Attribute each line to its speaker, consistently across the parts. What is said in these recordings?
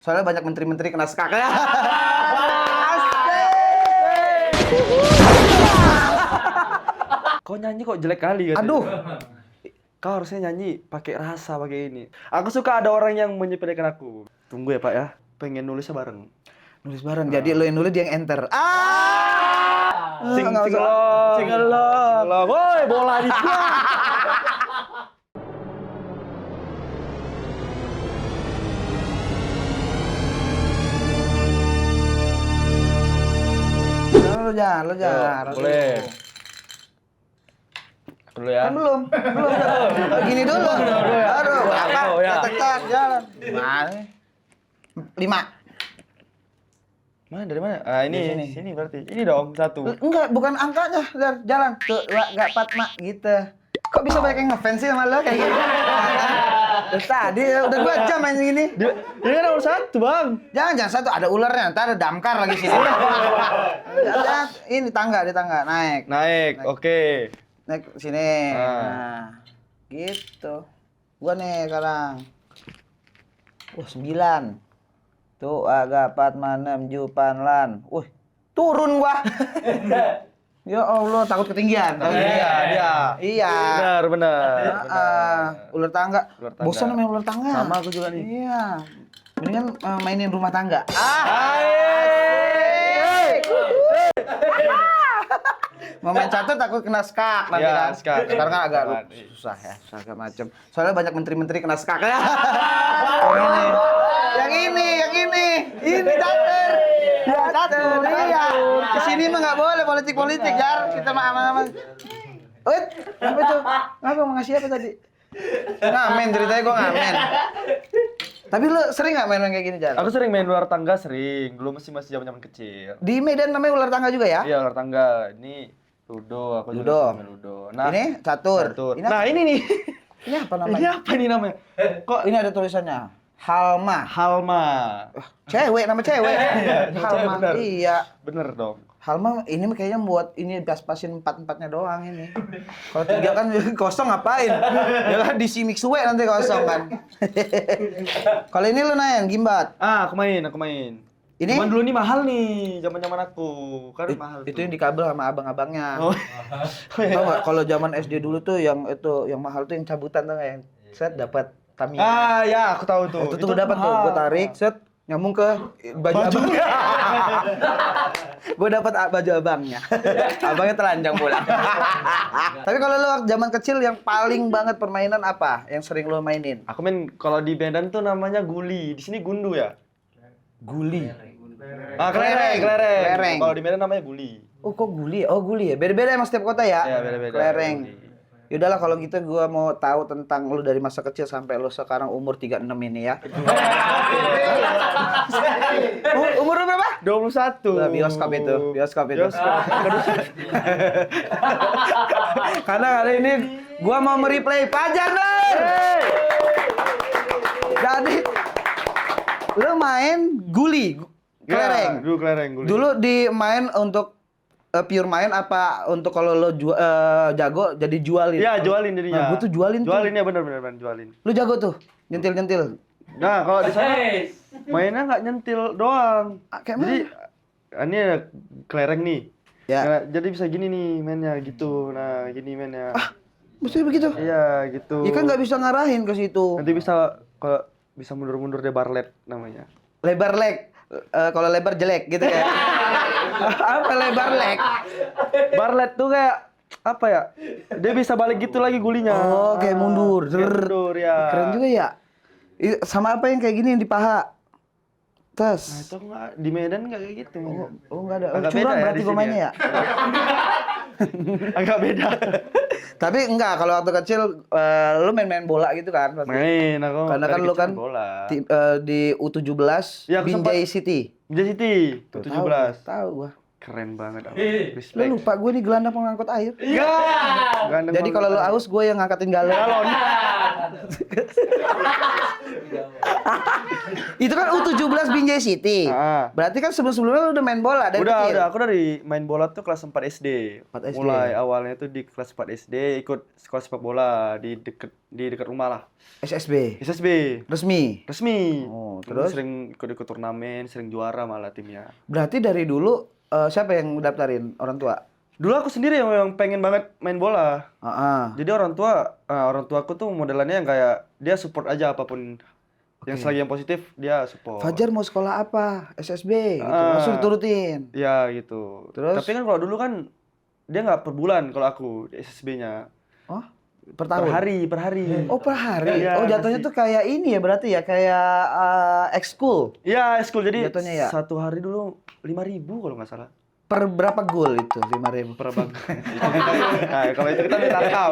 Speaker 1: Soalnya banyak menteri-menteri kena skak.
Speaker 2: Kau nyanyi kok jelek kali kan?
Speaker 1: Aduh.
Speaker 2: Kau harusnya nyanyi pakai rasa pakai ini. Aku suka ada orang yang menyepelekan aku. Tunggu ya Pak ya. Pengen nulisnya bareng.
Speaker 1: Nulis bareng. Jadi lo yang nulis dia yang enter.
Speaker 2: Singelong.
Speaker 1: Singelong.
Speaker 2: Woi, bola di
Speaker 1: Lo jangan.
Speaker 2: Boleh. Dulu ya.
Speaker 1: Kan belum. Gini dulu. Baru. Apa?
Speaker 2: Ya.
Speaker 1: Tekan jalan. Mana? 5.
Speaker 2: Mana dari mana? Ah,
Speaker 1: Di sini.
Speaker 2: sini berarti. Ini dong, 1.
Speaker 1: Enggak, bukan angkanya. Jalan. Tuh, enggak 4 mak gitu. Kok bisa banyak yang ngefans sih sama lo kayak gitu? Terus tadi udah 2 jam main gini.
Speaker 2: Ini kan nomor 1, Bang.
Speaker 1: Jangan satu, ada ularnya, ntar ada damkar lagi sini. Jangan, ini tangga, di tangga, naik.
Speaker 2: Oke.
Speaker 1: Naik sini. Nah, gitu. Gua nih sekarang. 9. Tuh agak 4, 6, 7, lan. Turun gua. Ya Allah, takut ketinggian. Iya.
Speaker 2: Benar.
Speaker 1: Ular tangga.
Speaker 2: Ular tangga.
Speaker 1: Bosan main ular tangga.
Speaker 2: Sama aku juga nih.
Speaker 1: Iya. Mendingan mainin rumah tangga. Mau main catur takut kena skak nanti
Speaker 2: Iya,
Speaker 1: kan.
Speaker 2: skak.
Speaker 1: Sekarang kan agak
Speaker 2: Skak.
Speaker 1: susah ya, segala macam. Soalnya banyak menteri-menteri kena skak. Yang ini. Ini catur. Ya catur. Iya. Kesini mah nggak boleh politik Jar. Kita mah aman-aman. Apa itu? Ngapa mau ngasih apa tadi? Ngamen, ceritanya gua ngamen. Tapi lu sering nggak main kayak gini, Jar?
Speaker 2: Aku sering main ular tangga, sering. Dulu masih zaman kecil.
Speaker 1: Di Medan namanya ular tangga juga ya?
Speaker 2: Iya, ular tangga. Ini Ludo, aku juga main Ludo. Nah,
Speaker 1: ini catur.
Speaker 2: Nah, ini nih.
Speaker 1: Ini apa namanya?
Speaker 2: Ini apa nih namanya?
Speaker 1: Kok ini ada tulisannya? Halma. Cewek, nama cewek. Halma.
Speaker 2: bener.
Speaker 1: Iya.
Speaker 2: Bener dong.
Speaker 1: Halma ini kayaknya buat ini pas-pasin 4-4-nya doang ini. Kalau 3 kan kosong ngapain? Ya kan diisi mixue nanti kosong kan. Kalau ini lu naik gimbat.
Speaker 2: Aku main.
Speaker 1: Ini
Speaker 2: Cuman dulu nih mahal nih, zaman aku. Kan mahal.
Speaker 1: itu yang dikabel sama abang-abangnya.
Speaker 2: Oh.
Speaker 1: Tahu nggak, kalau zaman SD dulu tuh yang mahal tuh yang cabutan tuh yang set dapat Tamiya.
Speaker 2: Ya, aku tahu tuh.
Speaker 1: Itu tuh dapat tuh, gue tarik set nyambung ke baju abangnya. Gue dapat baju abangnya. Abangnya telanjang pulang. Tapi kalau lu zaman kecil yang paling banget permainan apa yang sering lu mainin?
Speaker 2: Aku main kalau di Medan tuh namanya guli. Di sini gundu ya.
Speaker 1: Guli.
Speaker 2: Kelereng. Kalau di Medan namanya guli.
Speaker 1: Oh, kok guli? Oh, guli ya. Beda-beda emang setiap kota ya?
Speaker 2: Iya, beda-beda.
Speaker 1: Kelereng.
Speaker 2: Guli.
Speaker 1: Yaudahlah kalau gitu gua mau tahu tentang lu dari masa kecil sampai lu sekarang umur 36 ini ya. Umur lu berapa?
Speaker 2: 21.
Speaker 1: Nah, bioskop itu. Karena kali ini gua mau mereplay Fajar Nur. Jadi lu main guli, kelereng.
Speaker 2: Ya, dulu kelereng guli.
Speaker 1: Dulu di main untuk pure main apa untuk kalau lo jago jadi jualin?
Speaker 2: Iya, jualin jadinya.
Speaker 1: Nah, gua tuh jualin tuh.
Speaker 2: Jualin ya bener jualin.
Speaker 1: Lu jago tuh, nyentil-nyentil.
Speaker 2: Nah, kalau di sana mainnya nggak nyentil doang.
Speaker 1: Kayak
Speaker 2: Jadi ini ada kelereng nih.
Speaker 1: Ya.
Speaker 2: Nah, jadi bisa gini nih mainnya gitu. Nah, gini mainnya.
Speaker 1: Mesti begitu?
Speaker 2: Iya, gitu.
Speaker 1: Ya kan nggak bisa ngarahin ke situ.
Speaker 2: Nanti bisa kalau bisa mundur-mundur deh barlet namanya.
Speaker 1: Lebar leg. Kalau lebar jelek gitu ya. Apa lebar leg?
Speaker 2: Barlet tuh kayak apa ya? Dia bisa balik gitu lagi gulinya.
Speaker 1: Oh, kayak mundur.
Speaker 2: Kayak mundur ya.
Speaker 1: Keren juga ya. Sama apa yang kayak gini yang di paha?
Speaker 2: Nah,
Speaker 1: Tes.
Speaker 2: itu enggak di Medan enggak kayak gitu.
Speaker 1: Oh enggak ada.
Speaker 2: Agak
Speaker 1: Curang
Speaker 2: beda ya
Speaker 1: berarti
Speaker 2: di
Speaker 1: gua
Speaker 2: sini
Speaker 1: mainnya ya.
Speaker 2: Agak beda.
Speaker 1: Tapi enggak, kalau waktu kecil lu main-main bola gitu kan pasti.
Speaker 2: Main aku.
Speaker 1: Karena
Speaker 2: dari
Speaker 1: kan lu
Speaker 2: kecil
Speaker 1: kan
Speaker 2: bola.
Speaker 1: Di U17
Speaker 2: Iya, aku
Speaker 1: Binjai City.
Speaker 2: Binjai City,
Speaker 1: Tuh,
Speaker 2: 17.
Speaker 1: Tahu gua.
Speaker 2: Keren banget.
Speaker 1: Lu
Speaker 2: Respect.
Speaker 1: lupa gue nih gelandang pengangkut air.
Speaker 2: Gandeng
Speaker 1: Jadi
Speaker 2: banget.
Speaker 1: kalau lu aus gue yang ngangkatin galon. Itu kan U17 Binjai City.
Speaker 2: Ah.
Speaker 1: Berarti kan sebelum-sebelumnya lu udah main bola dari kecil.
Speaker 2: Udah, aku dari main bola tuh kelas 4 SD.
Speaker 1: 4 SD.
Speaker 2: Mulai awalnya tuh di kelas 4 SD ikut sekolah sepak bola di dekat rumah lah.
Speaker 1: SSB.
Speaker 2: SSB.
Speaker 1: Resmi.
Speaker 2: Resmi.
Speaker 1: Oh,
Speaker 2: Dulu
Speaker 1: terus?
Speaker 2: sering ikut turnamen, sering juara malah timnya.
Speaker 1: Berarti dari dulu siapa yang daftarin? Orang tua?
Speaker 2: Dulu aku sendiri yang memang pengen banget main bola.
Speaker 1: Heeh.
Speaker 2: Jadi orang tuaku tuh modelannya yang kayak dia support aja apapun yang selagi yang positif dia support.
Speaker 1: Fajar mau sekolah apa? SSB gitu.
Speaker 2: Ah.
Speaker 1: Langsung turutin.
Speaker 2: Ya gitu.
Speaker 1: Terus?
Speaker 2: Tapi kan kalau dulu kan dia nggak per bulan kalau aku di SSB-nya.
Speaker 1: Oh, per tahun?
Speaker 2: Per hari.
Speaker 1: Oh, per hari.
Speaker 2: Iya,
Speaker 1: Oh, jatuhnya
Speaker 2: masih.
Speaker 1: tuh kayak ini ya berarti ya, kayak ekskul.
Speaker 2: Iya, school jadi
Speaker 1: Jatuhnya ya?
Speaker 2: satu hari dulu 5.000 kalau nggak salah.
Speaker 1: Per berapa gol itu? 5.000.
Speaker 2: Per bang. Nah, kalau itu kita rekam.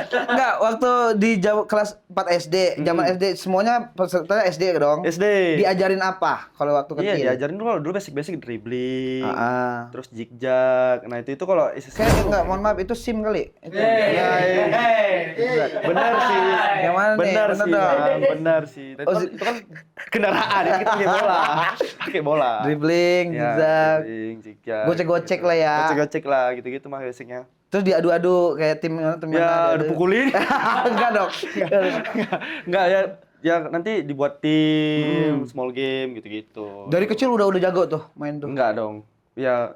Speaker 1: Enggak, waktu di kelas 4 SD, zaman SD semuanya pesertanya SD dong.
Speaker 2: SD.
Speaker 1: Diajarin apa kalau waktu
Speaker 2: Iya,
Speaker 1: kecil?
Speaker 2: diajarin dulu basic dribbling.
Speaker 1: Ah.
Speaker 2: Terus zigzag. Nah, itu kalau SSB.
Speaker 1: Kayak enggak, mohon maaf itu SIM kali. Itu.
Speaker 2: Ya, benar sih.
Speaker 1: Yang mana nih?
Speaker 2: Benar
Speaker 1: Bener
Speaker 2: sih.
Speaker 1: dong.
Speaker 2: Bang. Benar sih.
Speaker 1: Oh,
Speaker 2: Itu kan kendaraan, kita pakai bola. Pakai bola.
Speaker 1: Dribbling,
Speaker 2: Ya,
Speaker 1: zigzag.
Speaker 2: dribbling, zigzag.
Speaker 1: Gocek-gocek lah ya.
Speaker 2: Gocek-gocek lah, gitu-gitu mah basicnya.
Speaker 1: Terus diadu-adu kayak tim mana tim
Speaker 2: Ya,
Speaker 1: mana diadu.
Speaker 2: dipukulin.
Speaker 1: Enggak dong.
Speaker 2: Enggak ya nanti dibuat tim, small game gitu-gitu.
Speaker 1: Dari kecil udah jago tuh main tuh.
Speaker 2: Enggak dong. Ya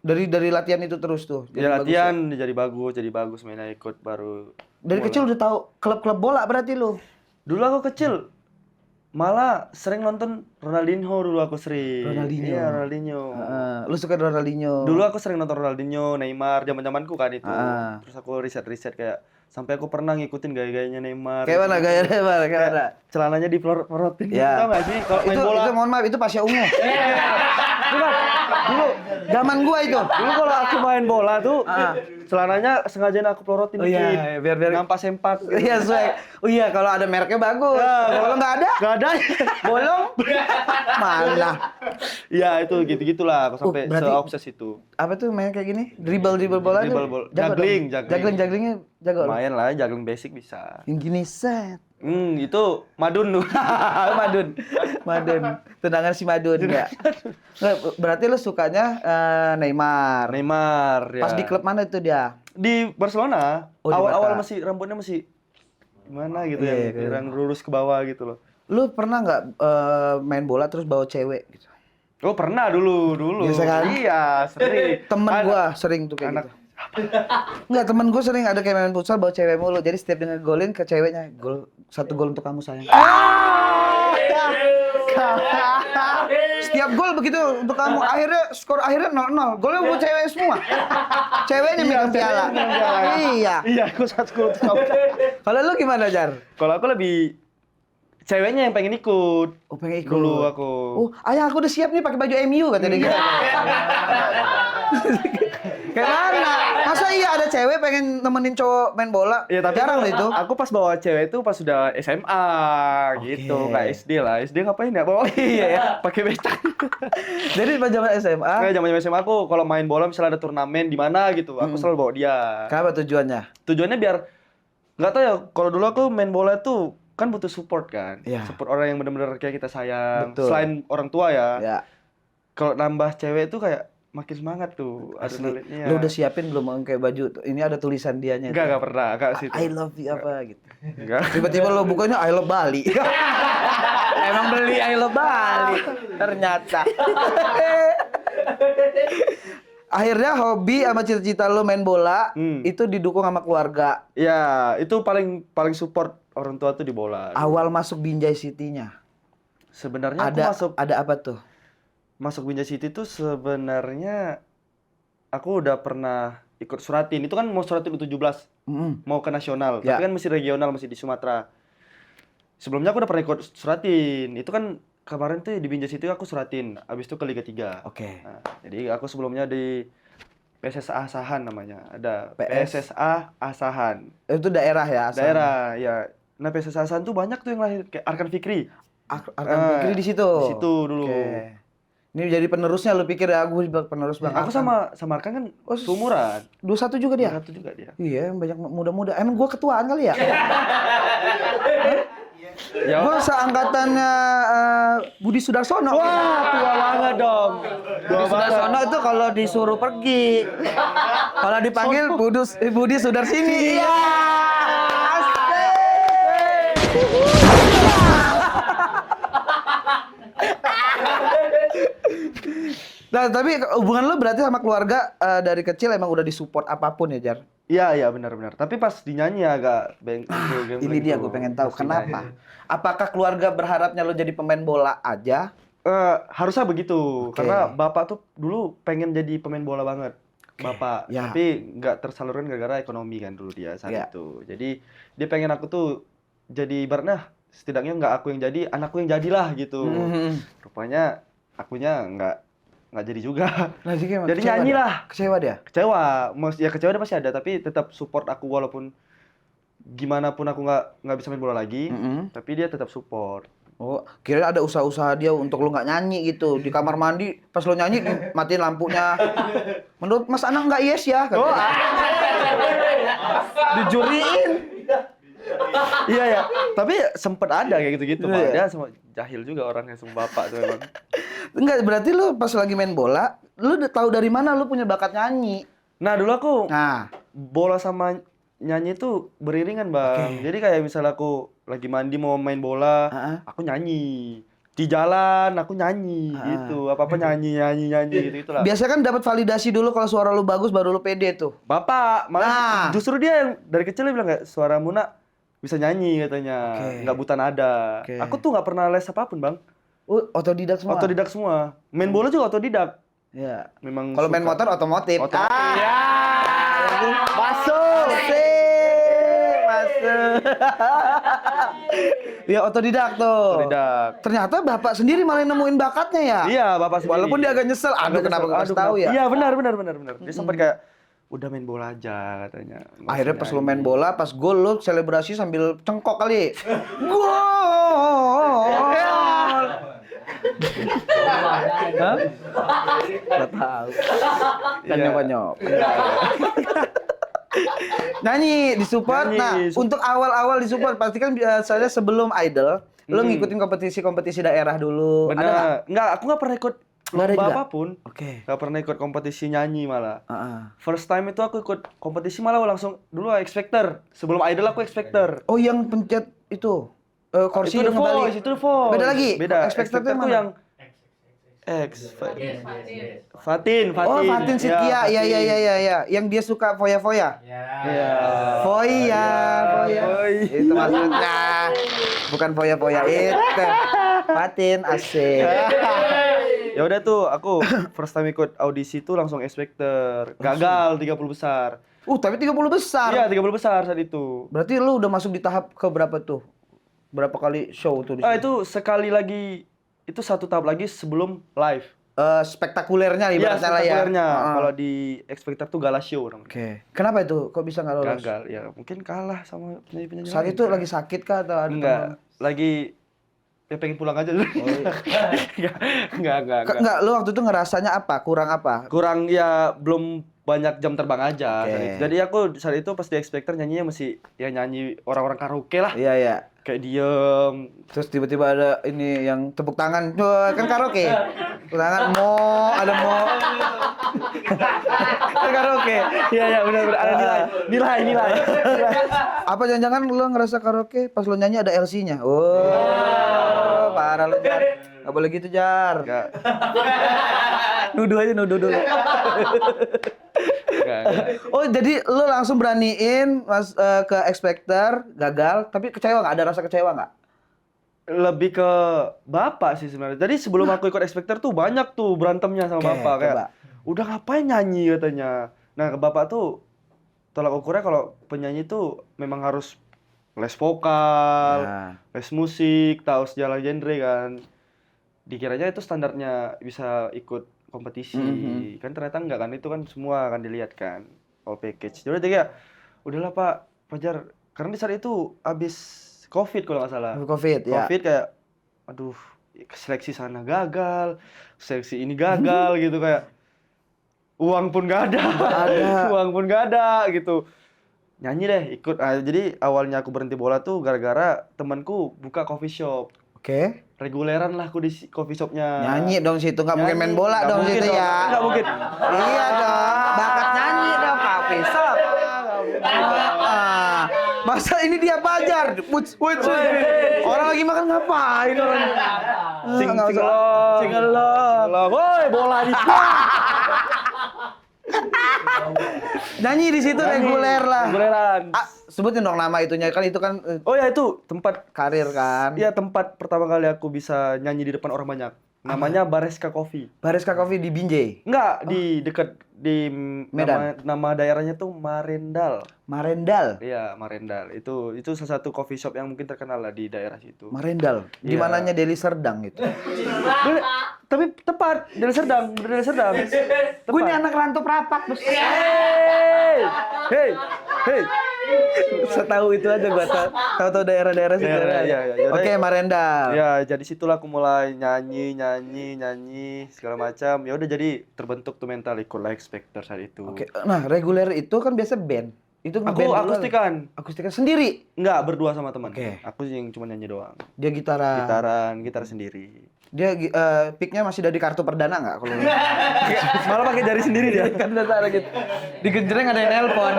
Speaker 1: Dari latihan itu terus tuh.
Speaker 2: ya
Speaker 1: bagus
Speaker 2: latihan jadi bagus mainnya ikut baru.
Speaker 1: Dari
Speaker 2: bola.
Speaker 1: kecil udah tahu klub-klub bola berarti lu.
Speaker 2: Dulu aku kecil malah sering nonton Ronaldinho dulu aku sering.
Speaker 1: Ronaldinho.
Speaker 2: Iya, Ronaldinho.
Speaker 1: Lu suka Ronaldinho.
Speaker 2: Dulu aku sering nonton Ronaldinho, Neymar, zaman-zamanku kan itu.
Speaker 1: Ah.
Speaker 2: Terus aku riset-riset kayak sampai aku pernah ngikutin gaya-gayanya Neymar.
Speaker 1: Kayak mana gaya Neymar? Kayak mana?
Speaker 2: Celananya dipelorotin.
Speaker 1: Ya.
Speaker 2: Tahu enggak sih kalau main
Speaker 1: Itu
Speaker 2: bola?
Speaker 1: mohon maaf itu Pasya Ungu. Bukan. Dulu zaman gua itu.
Speaker 2: Dulu kalau aku main bola tuh celananya sengaja aku pelorotin
Speaker 1: Oh iya,
Speaker 2: dikit.
Speaker 1: biar
Speaker 2: nampak sempat.
Speaker 1: Iya, swag. Oh iya, kalau ada mereknya bagus. Kalau nggak ada,
Speaker 2: Gak ada.
Speaker 1: bolong. Mana?
Speaker 2: Ya itu gitu-gitulah aku sampai
Speaker 1: berarti-
Speaker 2: seobses itu.
Speaker 1: Apa tuh main kayak gini? Dribble bola tuh.
Speaker 2: Dribble bola.
Speaker 1: Jago
Speaker 2: Juggling,
Speaker 1: dong.
Speaker 2: juggling.
Speaker 1: Juggling-jugglingnya jago. loh.
Speaker 2: Lumayan lah, juggling basic bisa.
Speaker 1: Yang gini set.
Speaker 2: Itu Madun tuh.
Speaker 1: Madun. Tendangan si Madun ya. Nggak, berarti lu sukanya Neymar.
Speaker 2: Neymar ya.
Speaker 1: Pas di klub mana itu dia?
Speaker 2: Di Barcelona.
Speaker 1: Oh, di
Speaker 2: Awal-awal
Speaker 1: Barca.
Speaker 2: masih rambutnya masih gimana gitu
Speaker 1: Iya,
Speaker 2: ya,
Speaker 1: iya.
Speaker 2: yang lurus ke bawah gitu loh.
Speaker 1: Lu pernah nggak main bola terus bawa cewek gitu?
Speaker 2: Oh pernah dulu.
Speaker 1: Biasa kan?
Speaker 2: Iya, sering.
Speaker 1: Temen
Speaker 2: Ada-
Speaker 1: gua sering tuh kayak
Speaker 2: anak-
Speaker 1: gitu. Enggak, temen gua sering ada kayak main futsal bawa cewek mulu. Jadi setiap dia ngegolin ke ceweknya, satu gol untuk kamu sayang. Setiap gol begitu untuk kamu. Skor akhirnya 0-0. Golnya buat cewek semua. Ceweknya megang piala. Iya.
Speaker 2: Iya, aku satu gol untuk kamu.
Speaker 1: Kalau lu gimana, Jar?
Speaker 2: Kalau aku lebih ceweknya yang pengen ikut.
Speaker 1: Oh, pengen ikut.
Speaker 2: Dulu aku.
Speaker 1: Oh, ayah aku udah siap nih pakai baju MU kata dia gitu. Kayak mana? Masa iya ada cewek pengen nemenin cowok main bola?
Speaker 2: Iya, tapi
Speaker 1: jarang loh itu.
Speaker 2: Aku pas bawa cewek itu pas sudah SMA gitu, nggak SD lah. SD ngapain ya? Bawa iya ya, pakai becak.
Speaker 1: Jadi pas zaman SMA,
Speaker 2: Kayak zaman SMA aku kalau main bola misalnya ada turnamen di mana gitu, aku selalu bawa dia.
Speaker 1: kenapa tujuannya?
Speaker 2: Tujuannya biar nggak tahu ya, kalau dulu aku main bola tuh kan butuh support kan.
Speaker 1: Iya.
Speaker 2: Support orang yang benar-benar kayak kita sayang.
Speaker 1: Betul.
Speaker 2: Selain orang tua ya.
Speaker 1: Ya,
Speaker 2: Kalau nambah cewek tuh kayak makin semangat tuh
Speaker 1: asli.
Speaker 2: adrenalinnya.
Speaker 1: Lu udah siapin belum kayak baju? Ini ada tulisan dianya.
Speaker 2: Enggak pernah, enggak situ.
Speaker 1: I love you apa gitu.
Speaker 2: Enggak.
Speaker 1: Tiba-tiba lo bukanya I love Bali. Emang beli I love Bali ternyata. Akhirnya hobi sama cita-cita lo main bola itu didukung sama keluarga.
Speaker 2: Ya, itu paling support orang tua tuh di bola.
Speaker 1: Awal masuk Binjai City-nya.
Speaker 2: Sebenarnya
Speaker 1: Ada apa tuh?
Speaker 2: masuk Binjai City tuh sebenarnya aku udah pernah ikut suratin. Itu kan mau suratin U17, mau ke nasional,
Speaker 1: Ya.
Speaker 2: tapi kan masih regional, masih di Sumatera. Sebelumnya aku udah pernah ikut suratin. Itu kan kemarin tuh di Binjai City aku suratin, habis itu ke Liga 3.
Speaker 1: Oke.
Speaker 2: Nah, jadi aku sebelumnya di PSSA Asahan namanya. Ada
Speaker 1: PS?
Speaker 2: PSSA Asahan.
Speaker 1: Itu daerah ya? asal.
Speaker 2: Daerah, ya. Nah, PSSA Asahan tuh banyak tuh yang lahir kayak Arkan Fikri.
Speaker 1: Arkan Fikri di situ.
Speaker 2: Di situ dulu.
Speaker 1: Oke. Ini jadi penerusnya lu pikir ya gue penerus Bang
Speaker 2: Aku
Speaker 1: Arkan.
Speaker 2: sama Arkan kan
Speaker 1: Oh,
Speaker 2: seumuran.
Speaker 1: 21 juga dia?
Speaker 2: Satu juga dia.
Speaker 1: Iya, banyak muda-muda. Emang gua ketuaan kali ya?
Speaker 2: Ya,
Speaker 1: Gua seangkatannya Budi Sudarsono.
Speaker 2: wah, tua banget dong.
Speaker 1: Budi Sudarsono itu kalau disuruh pergi. Kalau dipanggil Budi Sudarsini. Iya. Nah, tapi hubungan lo berarti sama keluarga dari kecil emang udah disupport apapun ya, Jar?
Speaker 2: Iya, benar-benar. Tapi pas dinyanyi agak
Speaker 1: Ini dia gue pengen tahu kenapa. Apakah keluarga berharapnya lo jadi pemain bola aja?
Speaker 2: Harusnya begitu,
Speaker 1: Oke.
Speaker 2: karena bapak tuh dulu pengen jadi pemain bola banget, bapak.
Speaker 1: Ya.
Speaker 2: Tapi nggak tersalurkan gara-gara ekonomi kan dulu dia saat
Speaker 1: Ya.
Speaker 2: itu. Jadi dia pengen aku tuh jadi ibaratnya setidaknya nggak aku yang jadi, anakku yang jadilah gitu. Rupanya akunya nggak jadi juga.
Speaker 1: Nah, jadi
Speaker 2: Jadi nyanyi lah.
Speaker 1: Kecewa dia.
Speaker 2: Kecewa, ya kecewa dia pasti ada, tapi tetap support aku walaupun gimana pun aku nggak bisa main bola lagi, tapi dia tetap support.
Speaker 1: Oh, kira ada usaha-usaha dia untuk lo nggak nyanyi gitu di kamar mandi pas lo nyanyi matiin lampunya. Menurut Mas Anang nggak yes ya?
Speaker 2: Oh,
Speaker 1: Dijuriin.
Speaker 2: iya ya, tapi sempet ada kayak gitu-gitu,
Speaker 1: Iya,
Speaker 2: Pak.
Speaker 1: iya.
Speaker 2: Dia semua jahil juga orangnya, semua bapak tuh memang.
Speaker 1: Enggak, berarti lo pas lagi main bola, lo udah tahu dari mana lo punya bakat nyanyi?
Speaker 2: Nah, dulu aku
Speaker 1: Nah,
Speaker 2: bola sama nyanyi tuh beriringan, Bang.
Speaker 1: Oke.
Speaker 2: Jadi kayak misalnya aku lagi mandi mau main bola,
Speaker 1: Heeh.
Speaker 2: aku nyanyi. Di jalan aku nyanyi gitu. Apa-apa nyanyi gitu lah.
Speaker 1: biasanya kan dapat validasi dulu kalau suara lo bagus baru lo pede tuh.
Speaker 2: Bapak, malah
Speaker 1: Nah.
Speaker 2: justru dia yang dari kecil dia bilang kayak suara Muna bisa nyanyi katanya,
Speaker 1: Oke.
Speaker 2: nggak buta nada.
Speaker 1: Oke.
Speaker 2: Aku tuh nggak pernah les apapun, Bang.
Speaker 1: Otodidak semua.
Speaker 2: Otodidak semua. Main bola juga otodidak.
Speaker 1: Ya.
Speaker 2: Memang
Speaker 1: Kalau main
Speaker 2: suka.
Speaker 1: motor otomotif.
Speaker 2: Otomotif.
Speaker 1: Ya.
Speaker 2: Masuk.
Speaker 1: Masuk. Ya otodidak tuh.
Speaker 2: Otodidak.
Speaker 1: Ternyata bapak sendiri malah nemuin bakatnya ya.
Speaker 2: Iya, bapak sendiri.
Speaker 1: Walaupun dia agak nyesel, aduh
Speaker 2: Agak
Speaker 1: kenapa
Speaker 2: nyesel.
Speaker 1: gue kasih tahu ya.
Speaker 2: Iya, benar. Dia sempat kayak udah main bola aja katanya. Nggak
Speaker 1: Akhirnya
Speaker 2: usah
Speaker 1: pas lo
Speaker 2: nyanyi.
Speaker 1: main bola, pas gol lo selebrasi sambil cengkok kali. Gol. Hah? Gak tahu. Kan
Speaker 2: Iya.
Speaker 1: nyop-nyop. Nyanyi disupport.
Speaker 2: Nyanyi,
Speaker 1: Nah, untuk awal-awal disupport pasti kan biasanya sebelum Idol, lo ngikutin kompetisi-kompetisi daerah dulu. Ada nggak?
Speaker 2: Benar. Enggak, aku nggak pernah ikut
Speaker 1: Nggak ada
Speaker 2: lomba
Speaker 1: juga?
Speaker 2: apapun.
Speaker 1: Oke.
Speaker 2: Nggak pernah ikut kompetisi nyanyi malah.
Speaker 1: Heeh.
Speaker 2: First time itu aku ikut kompetisi malah langsung dulu X Factor. Sebelum Idol aku X Factor.
Speaker 1: Oh, yang pencet itu kursi
Speaker 2: Itu The
Speaker 1: ngebalik.
Speaker 2: Voice, itu The Voice.
Speaker 1: Beda lagi?
Speaker 2: Beda.
Speaker 1: X Factor tuh
Speaker 2: tuh
Speaker 1: mana?
Speaker 2: yang Fatin.
Speaker 1: Oh, Fatin Sitkia.
Speaker 2: Ya,
Speaker 1: Iya,
Speaker 2: Fatin.
Speaker 1: iya. Yang dia suka foya-foya.
Speaker 2: Iya.
Speaker 1: Foya. Itu maksudnya. Bukan foya-foya itu. Fatin asik.
Speaker 2: Ya udah tuh, aku first time ikut audisi tuh langsung X Factor. Gagal 30 besar.
Speaker 1: Tapi 30 besar.
Speaker 2: Iya, 30 besar saat itu.
Speaker 1: Berarti lu udah masuk di tahap ke berapa tuh? Berapa kali show tuh di situ?
Speaker 2: Itu sekali lagi, itu satu tahap lagi sebelum live.
Speaker 1: Spektakulernya
Speaker 2: Iya,
Speaker 1: ibaratnya lah ya.
Speaker 2: spektakulernya.
Speaker 1: Heeh.
Speaker 2: Kalau di X Factor tuh gala show namanya.
Speaker 1: Oke. Kenapa itu? Kok bisa nggak lolos?
Speaker 2: Gagal, ya mungkin kalah sama penyanyi-penyanyi
Speaker 1: Saat
Speaker 2: lain.
Speaker 1: itu lagi sakit kah atau ada
Speaker 2: Enggak,
Speaker 1: teman?
Speaker 2: lagi ya pengen pulang aja dulu. Enggak.
Speaker 1: Enggak, lu waktu itu ngerasanya apa? Kurang apa?
Speaker 2: Kurang ya belum banyak jam terbang aja.
Speaker 1: Oke.
Speaker 2: Saat itu. Jadi aku saat itu pas di X Factor nyanyinya masih ya nyanyi orang-orang karaoke lah.
Speaker 1: Iya, iya.
Speaker 2: Kayak diem.
Speaker 1: Terus tiba-tiba ada ini yang tepuk tangan. Kan karaoke. Tepuk tangan ada mo. Kan karaoke.
Speaker 2: Iya benar ada nilai.
Speaker 1: Apa jangan-jangan lu ngerasa karaoke pas lu nyanyi ada LC-nya? Oh, parah lu, Jar. Nggak boleh gitu, Jar.
Speaker 2: Enggak.
Speaker 1: Nuduh dulu.
Speaker 2: Enggak.
Speaker 1: Oh, jadi lu langsung beraniin ke X Factor, gagal, tapi kecewa nggak? Ada rasa kecewa nggak?
Speaker 2: Lebih ke bapak sih sebenarnya. Jadi sebelum aku ikut X Factor tuh banyak tuh berantemnya sama
Speaker 1: Oke,
Speaker 2: bapak kayak
Speaker 1: coba.
Speaker 2: udah ngapain nyanyi katanya. Nah, ke bapak tuh tolak ukurnya kalau penyanyi tuh memang harus les vokal,
Speaker 1: Nah.
Speaker 2: les musik, tahu segala genre kan. Dikiranya itu standarnya bisa ikut kompetisi. Kan ternyata enggak kan, itu kan semua akan dilihat kan. All package. Jadi dia udahlah Pak Fajar, karena di saat itu habis COVID kalau nggak salah.
Speaker 1: Covid ya.
Speaker 2: COVID kayak aduh seleksi sana gagal, seleksi ini gagal gitu kayak uang pun gak ada. Uang pun gak ada gitu. Nyanyi deh ikut. Jadi awalnya aku berhenti bola tuh gara-gara temanku buka coffee shop.
Speaker 1: Oke.
Speaker 2: Reguleran lah aku di coffee shopnya.
Speaker 1: Nyanyi dong situ, nggak mungkin main bola
Speaker 2: Nggak
Speaker 1: dong
Speaker 2: mungkin
Speaker 1: situ ya.
Speaker 2: Nggak mungkin.
Speaker 1: Iya dong, bakat nyanyi dong Pak Pisop. Masa ini dia belajar? Orang lagi makan ngapain orang?
Speaker 2: Singelong. Woi, bola di
Speaker 1: Nyanyi di situ reguler lah.
Speaker 2: Reguleran.
Speaker 1: Sebutin dong nama itunya, kan itu kan
Speaker 2: Oh ya itu tempat
Speaker 1: karir kan.
Speaker 2: Iya tempat pertama kali aku bisa nyanyi di depan orang banyak. Namanya Bareska Coffee.
Speaker 1: Bareska Coffee di Binjai.
Speaker 2: Enggak, di dekat di
Speaker 1: Medan.
Speaker 2: nama daerahnya tuh Marendal.
Speaker 1: Marendal.
Speaker 2: Iya, Marendal. Itu salah satu coffee shop yang mungkin terkenal lah di daerah situ.
Speaker 1: Marendal. Di
Speaker 2: Iya.
Speaker 1: mananya Deli Serdang gitu.
Speaker 2: Tapi tepat, Deli Serdang.
Speaker 1: Gue ini anak rantau Prapat, Bos.
Speaker 2: Hey.
Speaker 1: Setahu itu aja gua tahu daerah-daerah situ.
Speaker 2: Iya.
Speaker 1: Oke, Marendal.
Speaker 2: Ya, jadi situlah aku mulai nyanyi segala macam. Ya udah jadi terbentuk tuh mental ikut like Spectre saat itu.
Speaker 1: Oke. Nah, reguler itu kan biasa band. Itu
Speaker 2: Aku
Speaker 1: ngeband dulu. Akustikan sendiri.
Speaker 2: Enggak, berdua sama teman.
Speaker 1: Oke.
Speaker 2: Aku yang cuma nyanyi doang.
Speaker 1: Dia
Speaker 2: Gitar sendiri.
Speaker 1: Dia picknya masih dari kartu perdana nggak kalau lu?
Speaker 2: Malah pakai jari sendiri dia.
Speaker 1: Kan dasar gitu. Digenjreng ada yang nelpon.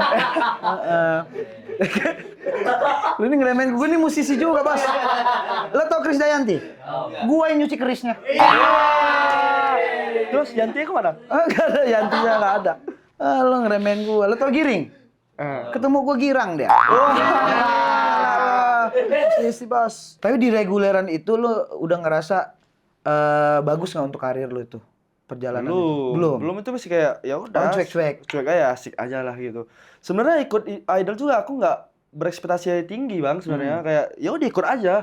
Speaker 1: Lu ini ngeremehin gue nih musisi juga, Bos. Lo tau Krisdayanti? Gua yang nyuci kerisnya.
Speaker 2: Terus Yanti kemana?
Speaker 1: Enggak ada, Yantinya nggak ada. Lo ngeremehin gua. Lo tau Giring? Ketemu gua Girang dia. Si Bos. Tapi di reguleran itu lo udah ngerasa bagus nggak untuk karir lo itu? Perjalanan itu?
Speaker 2: Belum itu masih kayak ya udah
Speaker 1: cuek
Speaker 2: aja, asik aja lah gitu. Sebenarnya ikut idol juga aku nggak berekspektasi tinggi bang sebenarnya, kayak ya udah ikut aja.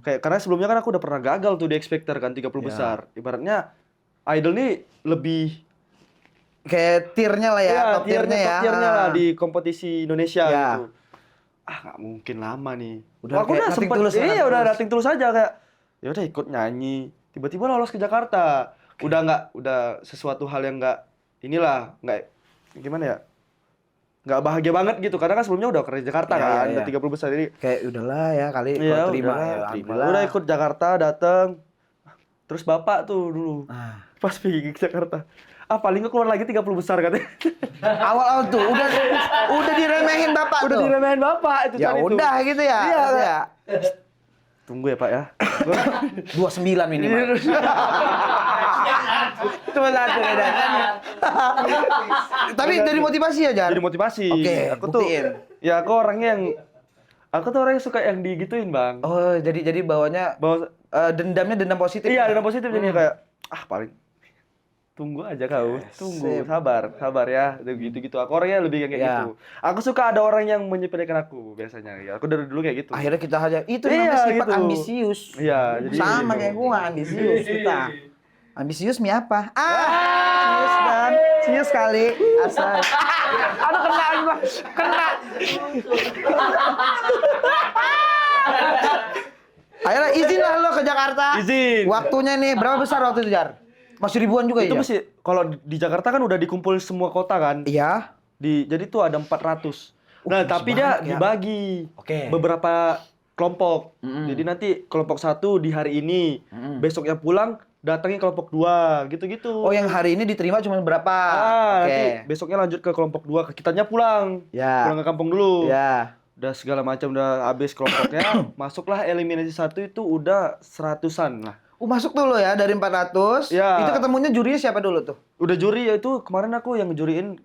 Speaker 2: Kayak karena sebelumnya kan aku udah pernah gagal tuh di X Factor kan 30 besar. Ibaratnya idol nih lebih
Speaker 1: kayak tiernya lah ya, top tiernya ya.
Speaker 2: top tiernya lah di kompetisi Indonesia
Speaker 1: Ya.
Speaker 2: gitu. Nggak mungkin lama nih.
Speaker 1: Udah
Speaker 2: Aku
Speaker 1: kayak
Speaker 2: udah
Speaker 1: nothing
Speaker 2: sempet,
Speaker 1: tulus lah,
Speaker 2: iya
Speaker 1: nothing
Speaker 2: udah
Speaker 1: tulus.
Speaker 2: nothing tulus aja kayak ya udah ikut nyanyi. Tiba-tiba lolos ke Jakarta. Udah sesuatu hal yang nggak gimana ya? Nggak bahagia banget gitu karena kan sebelumnya udah kerja di Jakarta kan, udah 30 besar jadi
Speaker 1: Kayak udahlah ya kali
Speaker 2: ya
Speaker 1: kalau terima
Speaker 2: udahlah,
Speaker 1: ya.
Speaker 2: terima.
Speaker 1: Alhamdulillah.
Speaker 2: Udah ikut Jakarta dateng. Terus bapak tuh dulu pas pergi ke Jakarta. Paling nggak keluar lagi 30 besar katanya.
Speaker 1: Awal-awal tuh udah diremehin bapak
Speaker 2: Udah
Speaker 1: tuh.
Speaker 2: diremehin bapak itu
Speaker 1: Ya
Speaker 2: saat itu.
Speaker 1: udah gitu ya.
Speaker 2: Iya. Tunggu ya Pak ya.
Speaker 1: 29 minimal. Cuma satu beda. Tapi dari motivasi ya, Jar?
Speaker 2: Jadi motivasi.
Speaker 1: Oke,
Speaker 2: aku tuh
Speaker 1: buktiin.
Speaker 2: ya aku orang yang suka yang digituin, Bang.
Speaker 1: Oh, jadi bawanya
Speaker 2: Bawa
Speaker 1: dendamnya dendam positif.
Speaker 2: iya, dendam positif jadinya kayak paling tunggu aja kau, tunggu,
Speaker 1: Sip.
Speaker 2: sabar ya, gitu-gitu. Aku orangnya lebih kayak
Speaker 1: Ya.
Speaker 2: gitu. Aku suka ada orang yang menyepelekan aku biasanya. Ya, aku dari dulu kayak gitu.
Speaker 1: Akhirnya kita aja itu
Speaker 2: Iya,
Speaker 1: namanya sifat
Speaker 2: gitu.
Speaker 1: ambisius.
Speaker 2: Iya, jadi
Speaker 1: Sama
Speaker 2: gitu.
Speaker 1: kayak gua ambisius kita. Ambisius mi apa? Sius dan sius kali. Asal. Aduh kena gua. Kena. Ayolah izinlah lo ke Jakarta.
Speaker 2: Izin.
Speaker 1: Waktunya nih berapa besar waktu itu, Jar? Masih ribuan juga
Speaker 2: Itu
Speaker 1: ya?
Speaker 2: masih kalau di Jakarta kan udah dikumpul semua kota kan.
Speaker 1: Iya.
Speaker 2: Jadi tuh ada 400. Nah,
Speaker 1: masih
Speaker 2: tapi dia
Speaker 1: banyak ya.
Speaker 2: dibagi
Speaker 1: Oke.
Speaker 2: beberapa kelompok. Jadi nanti kelompok 1 di hari ini, besoknya pulang datangnya kelompok 2, gitu-gitu.
Speaker 1: Oh, yang hari ini diterima cuma berapa?
Speaker 2: Nanti besoknya lanjut ke kelompok 2, kitanya pulang.
Speaker 1: Ya.
Speaker 2: Pulang ke kampung dulu.
Speaker 1: Ya.
Speaker 2: Udah segala macam udah habis kelompoknya, masuklah eliminasi 1 itu udah 100-an lah.
Speaker 1: Masuk dulu ya dari 400.
Speaker 2: Ya.
Speaker 1: Itu ketemunya jurinya siapa dulu tuh?
Speaker 2: Udah juri ya itu kemarin aku yang ngejuriin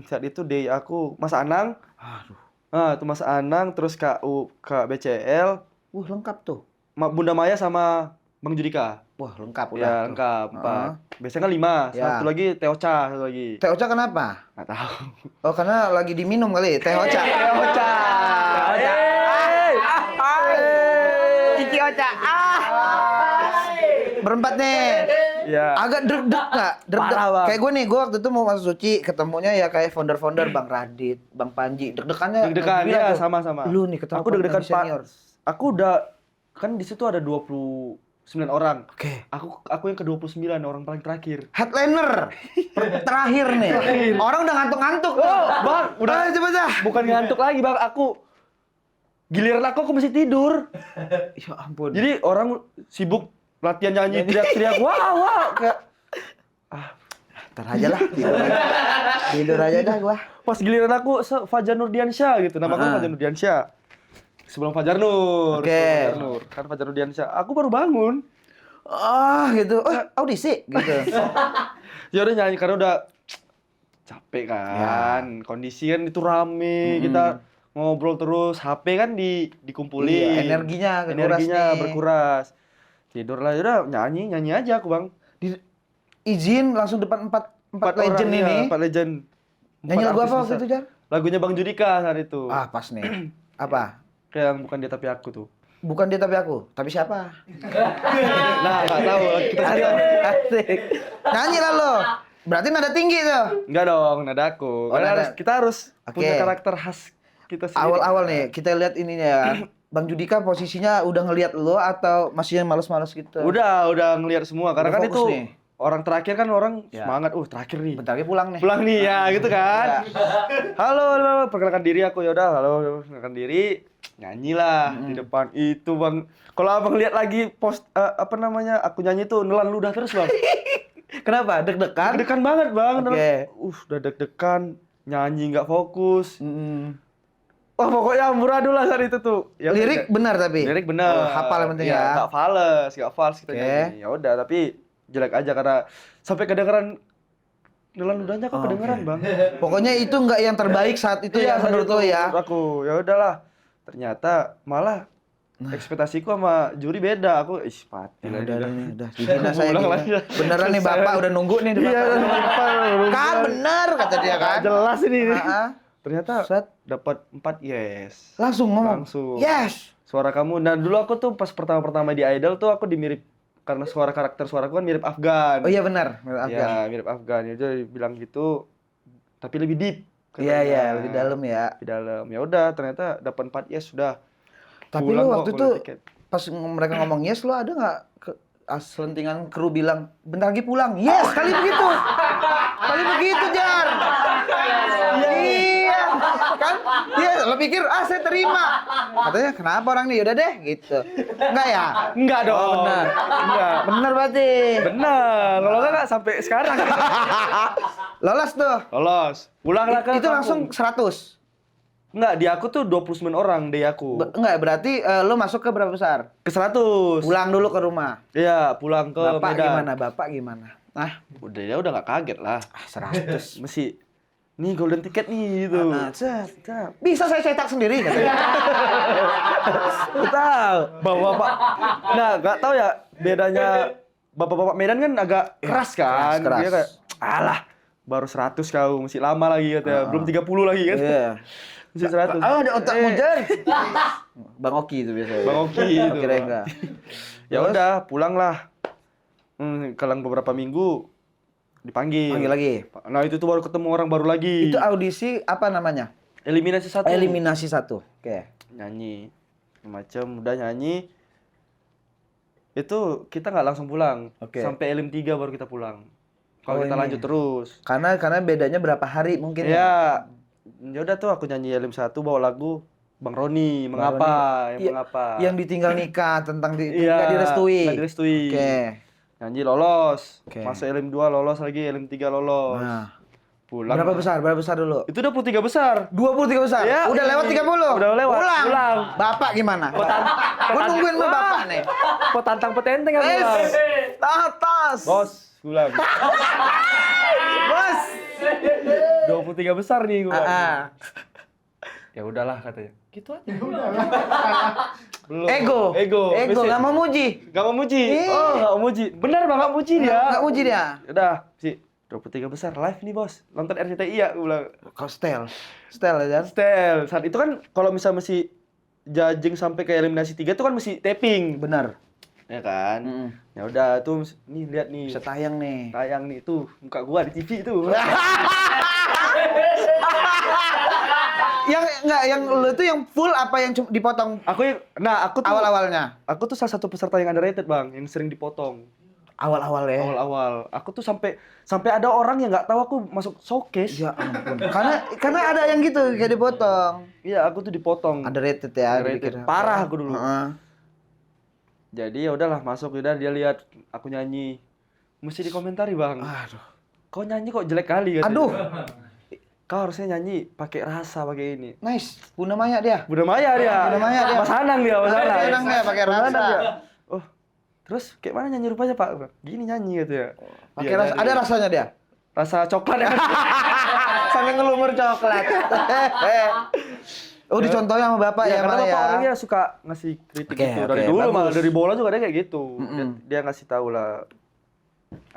Speaker 2: saat itu aku Mas Anang.
Speaker 1: Aduh.
Speaker 2: Nah, itu Mas Anang terus Kak BCL,
Speaker 1: Lengkap tuh.
Speaker 2: Bunda Maya sama Bang Judika.
Speaker 1: Wah, lengkap udah.
Speaker 2: Ya,
Speaker 1: tuh.
Speaker 2: lengkap 4. Biasanya kan 5,
Speaker 1: Ya.
Speaker 2: satu lagi Teh Ocha, satu lagi.
Speaker 1: Teh Ocha kenapa?
Speaker 2: Nggak tahu.
Speaker 1: Oh, karena lagi diminum kali. Teh Ocha. Teh Ocha. Cici Ocha. Berempat nih.
Speaker 2: Ya.
Speaker 1: Agak deg-deg nggak? Deg-deg.
Speaker 2: Parah, Bang.
Speaker 1: Kayak gue nih, gue waktu itu mau masuk Suci, ketemunya ya kayak founder-founder Bang Radit, Bang Panji. Deg-degannya.
Speaker 2: Deg-degan
Speaker 1: gila
Speaker 2: ya
Speaker 1: tuh.
Speaker 2: sama-sama.
Speaker 1: Lu nih ketemu
Speaker 2: Aku deg-degan
Speaker 1: senior.
Speaker 2: Pak. Aku udah kan di situ ada 20 9 orang.
Speaker 1: Oke.
Speaker 2: Aku yang ke-29, orang paling terakhir.
Speaker 1: Headliner. Terakhir nih. Orang udah ngantuk-ngantuk.
Speaker 2: Oh, Bang, udah
Speaker 1: Coba dah.
Speaker 2: bukan ngantuk lagi, Bang. Giliran aku masih tidur.
Speaker 1: Ya ampun.
Speaker 2: Jadi orang sibuk latihan nyanyi, teriak-teriak, wah, kayak
Speaker 1: Ntar aja lah. Tidur aja dah gua.
Speaker 2: pas giliran aku Fajar Nurdiansyah gitu. Nama aku Fajar Nurdiansyah. Sebelum Fajar Nur.
Speaker 1: Oke.
Speaker 2: Sebelum Fajar Nur. Kan Fajar Nurdiansyah. Aku baru bangun.
Speaker 1: Gitu. Oh, audisi gitu.
Speaker 2: Ya udah nyanyi karena udah capek kan. Kondisi kan itu rame, kita ngobrol terus, HP kan dikumpulin.
Speaker 1: Iya, energinya
Speaker 2: Energinya
Speaker 1: nih.
Speaker 2: berkuras. Tidur lah, udah nyanyi aja aku, Bang.
Speaker 1: Izin langsung depan empat legend
Speaker 2: orang, iya,
Speaker 1: ini.
Speaker 2: 4 legend.
Speaker 1: Nyanyi
Speaker 2: 4
Speaker 1: lagu
Speaker 2: artis
Speaker 1: apa waktu
Speaker 2: besar.
Speaker 1: itu, Jar?
Speaker 2: Lagunya Bang Judika saat itu.
Speaker 1: Pas nih. Apa?
Speaker 2: Kayak yang bukan dia tapi aku tuh.
Speaker 1: Bukan dia tapi aku, tapi siapa?
Speaker 2: Nah, nggak tahu. Kita cari.
Speaker 1: Asik. Nyanyi lah lo. Berarti nada tinggi tuh.
Speaker 2: Enggak dong, nada aku.
Speaker 1: Oh,
Speaker 2: Karena
Speaker 1: nada.
Speaker 2: kita harus
Speaker 1: Oke.
Speaker 2: punya karakter khas kita sendiri.
Speaker 1: Awal-awal nih, kita lihat ininya ya. Bang Judika posisinya udah ngelihat lo atau masih yang males-males gitu?
Speaker 2: Udah ngelihat semua. Karena
Speaker 1: Udah
Speaker 2: kan
Speaker 1: fokus
Speaker 2: itu
Speaker 1: nih.
Speaker 2: orang terakhir kan orang
Speaker 1: Ya.
Speaker 2: semangat. Terakhir nih.
Speaker 1: Bentar lagi pulang nih.
Speaker 2: Pulang nih ya, gitu kan. Halo, perkenalkan diri aku. Ya udah, halo, perkenalkan diri. Nyanyilah di depan itu, Bang. Kalau Abang lihat lagi post aku nyanyi tuh nelan ludah terus, Bang.
Speaker 1: Kenapa? Deg-degan?
Speaker 2: Deg-degan banget, Bang.
Speaker 1: Oke.
Speaker 2: Udah deg-degan, nyanyi nggak fokus.
Speaker 1: Mm.
Speaker 2: Wah, pokoknya amburadul lah saat itu tuh. Ya,
Speaker 1: Lirik benar tapi?
Speaker 2: lirik bener.
Speaker 1: Oh, hafal yang penting ya.
Speaker 2: Nggak fals kita
Speaker 1: Oke.
Speaker 2: nyanyi. Ya udah, tapi jelek aja karena sampai kedengeran nelan ludahnya kok kedengeran, Bang.
Speaker 1: Pokoknya itu nggak yang terbaik saat itu ya
Speaker 2: saat
Speaker 1: menurut
Speaker 2: itu
Speaker 1: lo ya.
Speaker 2: menurut aku. Ya udahlah. Ternyata malah ekspektasiku sama juri beda. Aku pati lah.
Speaker 1: Udah dihina saya
Speaker 2: Ulang
Speaker 1: gini.
Speaker 2: lagi.
Speaker 1: Beneran nih Bapak udah nunggu nih di
Speaker 2: Iya,
Speaker 1: belakang. Kan bener kata dia kan.
Speaker 2: jelas ini.
Speaker 1: Heeh.
Speaker 2: Ternyata
Speaker 1: Set.
Speaker 2: dapat 4 yes.
Speaker 1: Langsung ngomong.
Speaker 2: Langsung.
Speaker 1: Yes.
Speaker 2: Suara kamu. Nah, dulu aku tuh pas pertama-pertama di Idol tuh aku dimirip karena karakter suaraku kan mirip Afgan.
Speaker 1: Oh iya benar.
Speaker 2: Iya, mirip Afgan. Itu bilang gitu. Tapi lebih deep.
Speaker 1: Iya, lebih dalam ya.
Speaker 2: Lebih dalam. Ya udah, ternyata dapat 4 yes sudah.
Speaker 1: Tapi
Speaker 2: Pulang
Speaker 1: lo
Speaker 2: kok,
Speaker 1: waktu
Speaker 2: pulang
Speaker 1: itu
Speaker 2: tiket.
Speaker 1: pas mereka ngomong yes, lo ada nggak selentingan kru bilang bentar lagi pulang? Yes, kali begitu. Kali begitu, Jar. Iya. Kan? Iya, lo pikir saya terima. Katanya kenapa orang nih? Udah deh, gitu. Enggak ya?
Speaker 2: Enggak dong.
Speaker 1: Oh, benar.
Speaker 2: Enggak.
Speaker 1: Bener berarti.
Speaker 2: Benar. Kalau enggak sampai sekarang.
Speaker 1: Lolos tuh.
Speaker 2: Lolos. Pulanglah ke
Speaker 1: Itu
Speaker 2: kampung.
Speaker 1: langsung 100.
Speaker 2: Enggak, di aku tuh 29 orang di aku.
Speaker 1: Enggak, berarti lo masuk ke berapa besar?
Speaker 2: Ke 100.
Speaker 1: Pulang dulu ke rumah.
Speaker 2: Iya, pulang ke
Speaker 1: Bapak
Speaker 2: Medan.
Speaker 1: gimana? Bapak gimana?
Speaker 2: Udah nggak kaget lah.
Speaker 1: 100.
Speaker 2: Mesti nih golden ticket nih gitu.
Speaker 1: Set. Bisa saya cetak sendiri katanya.
Speaker 2: Tahu. Bapak-bapak. Nah, nggak tahu ya bedanya bapak-bapak Medan kan agak keras kan.
Speaker 1: keras.
Speaker 2: Dia kayak alah baru 100 kau, masih lama lagi katanya. Belum 30 lagi kan.
Speaker 1: Iya.
Speaker 2: Masih 100.
Speaker 1: Ada otakmu, Jar. Bang Oki itu biasanya.
Speaker 2: Bang Oki itu.
Speaker 1: Kira enggak.
Speaker 2: Ya udah, pulanglah. Kelang beberapa minggu dipanggil.
Speaker 1: Panggil lagi.
Speaker 2: Nah, itu tuh baru ketemu orang baru lagi.
Speaker 1: Itu audisi apa namanya?
Speaker 2: Eliminasi 1.
Speaker 1: Eliminasi 1. Oke.
Speaker 2: Nyanyi macam udah nyanyi itu kita nggak langsung pulang.
Speaker 1: Oke.
Speaker 2: Sampai LM 3 baru kita pulang. Kalau
Speaker 1: Oh,
Speaker 2: kita
Speaker 1: ini.
Speaker 2: lanjut terus.
Speaker 1: Karena bedanya berapa hari mungkin
Speaker 2: Ya udah tuh aku nyanyi LM 1 bawa lagu Bang Roni mengapa
Speaker 1: Iya,
Speaker 2: mengapa
Speaker 1: Yang ditinggal nikah tentang
Speaker 2: Iya,
Speaker 1: nggak direstui.
Speaker 2: nggak direstui.
Speaker 1: Oke.
Speaker 2: Nyanyi lolos.
Speaker 1: Oke.
Speaker 2: Masuk LM 2 lolos lagi, LM 3 lolos.
Speaker 1: Nah,
Speaker 2: Pulang.
Speaker 1: berapa besar? Berapa besar dulu?
Speaker 2: Itu 23 besar.
Speaker 1: 23 besar.
Speaker 2: Ya,
Speaker 1: Udah lewat 30.
Speaker 2: Udah lewat. Pulang.
Speaker 1: Bapak gimana? Gua nungguin sama bapak nih.
Speaker 2: Kok tantang petenteng aku.
Speaker 1: Atas.
Speaker 2: Bos, pulang.
Speaker 1: Bos.
Speaker 2: 23 besar nih gua. Ya udahlah katanya. Gitu aja. Belum.
Speaker 1: Ego.
Speaker 2: Mesti.
Speaker 1: Nggak mau muji.
Speaker 2: Gak mau muji.
Speaker 1: Ih.
Speaker 2: Oh, gak mau muji. Bener Bang, gak muji dia.
Speaker 1: Nggak muji dia.
Speaker 2: Udah, sih 23 besar live nih, Bos. Nonton RCTI ya, gua bilang.
Speaker 1: Kau style aja.
Speaker 2: Stel. Saat itu kan kalau misalnya masih judging sampai ke eliminasi 3 itu kan mesti taping.
Speaker 1: Benar.
Speaker 2: Ya kan?
Speaker 1: Mm.
Speaker 2: Ya udah tuh nih lihat nih.
Speaker 1: Bisa tayang nih.
Speaker 2: Tayang nih tuh muka gua di TV tuh.
Speaker 1: yang lu tuh yang full apa yang dipotong
Speaker 2: Aku tuh
Speaker 1: awal-awalnya?
Speaker 2: Aku tuh salah satu peserta yang underrated, Bang, yang sering dipotong.
Speaker 1: Awal-awal ya.
Speaker 2: Awal-awal. Aku tuh sampai ada orang yang nggak tahu aku masuk showcase.
Speaker 1: Ya ampun. Karena ada yang gitu kayak dipotong.
Speaker 2: Iya, aku tuh dipotong.
Speaker 1: Underrated ya.
Speaker 2: Underrated. Parah aku dulu.
Speaker 1: Heeh.
Speaker 2: Jadi ya udahlah masuk, udah dia lihat aku nyanyi. Mesti dikomentari, Bang.
Speaker 1: Aduh.
Speaker 2: Kau nyanyi kok jelek kali katanya.
Speaker 1: Aduh.
Speaker 2: Kau harusnya nyanyi pakai rasa, pakai ini.
Speaker 1: Nice. Bunda Maya dia.
Speaker 2: Bunda Maya dia.
Speaker 1: Bunda Maya dia.
Speaker 2: Mas Anang dia, Mas Anang.
Speaker 1: Mas Anang dia pakai
Speaker 2: Mas
Speaker 1: rasa.
Speaker 2: Anang dia. Oh, terus kayak mana nyanyi rupanya, Pak? Gini nyanyi gitu ya.
Speaker 1: Pakai rasa. Ada rasanya dia.
Speaker 2: Rasa coklat ya.
Speaker 1: Sampai ngelumur coklat. Oh, dicontohin sama bapak ya,
Speaker 2: karena
Speaker 1: Maya.
Speaker 2: bapak orangnya suka ngasih kritik
Speaker 1: Oke,
Speaker 2: gitu.
Speaker 1: oke,
Speaker 2: Dari dulu
Speaker 1: bagus.
Speaker 2: malah dari bola juga dia kayak gitu.
Speaker 1: Mm-mm.
Speaker 2: Dia ngasih tahu lah.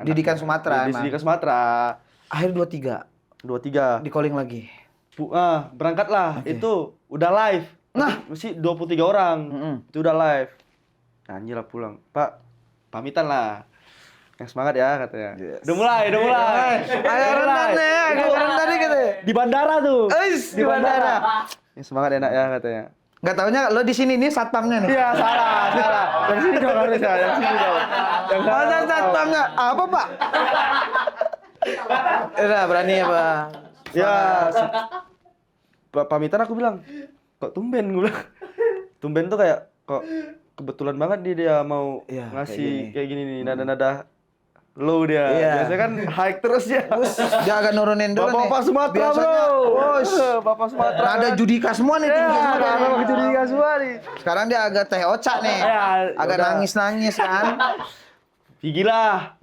Speaker 1: Didikan Sumatera emang.
Speaker 2: Didikan Sumatera.
Speaker 1: Akhir 23
Speaker 2: 23.
Speaker 1: di calling lagi.
Speaker 2: Berangkatlah.
Speaker 1: Oke.
Speaker 2: Itu udah live.
Speaker 1: Nah,
Speaker 2: Mesti 23 orang.
Speaker 1: Mm-mm.
Speaker 2: Itu udah live. Nyanyi lah pulang. Pak, pamitan lah. Yang semangat ya katanya.
Speaker 1: Yes.
Speaker 2: Udah mulai.
Speaker 1: Ayo rendah nih, agak rendah nih gitu.
Speaker 2: Di bandara tuh.
Speaker 1: Di bandara.
Speaker 2: Yang semangat enak ya katanya.
Speaker 1: Enggak taunya lo di sini nih satpamnya nih.
Speaker 2: Iya, salah. Yang sini dong harusnya, yang sini dong. Yang
Speaker 1: Masa satpamnya? Apa, Pak? Udah berani ya, Pak.
Speaker 2: Ya, pamitan aku bilang, kok tumben gue bilang. Tumben tuh kayak kok kebetulan banget dia mau
Speaker 1: Iya,
Speaker 2: ngasih kayak gini nih, nada-nada low dia.
Speaker 1: Iya.
Speaker 2: Biasanya kan high terus ya.
Speaker 1: Dia agak nurunin dulu nih.
Speaker 2: Bapak Sumatera,
Speaker 1: Biasanya,
Speaker 2: bos. Bapak Sumatera.
Speaker 1: Ada judika semua nih, tinggi semua dia nih.
Speaker 2: Ada judika semua nih.
Speaker 1: Sekarang dia agak teh ocak nih.
Speaker 2: Ya,
Speaker 1: Agak
Speaker 2: udah.
Speaker 1: nangis-nangis kan.
Speaker 2: Pergilah.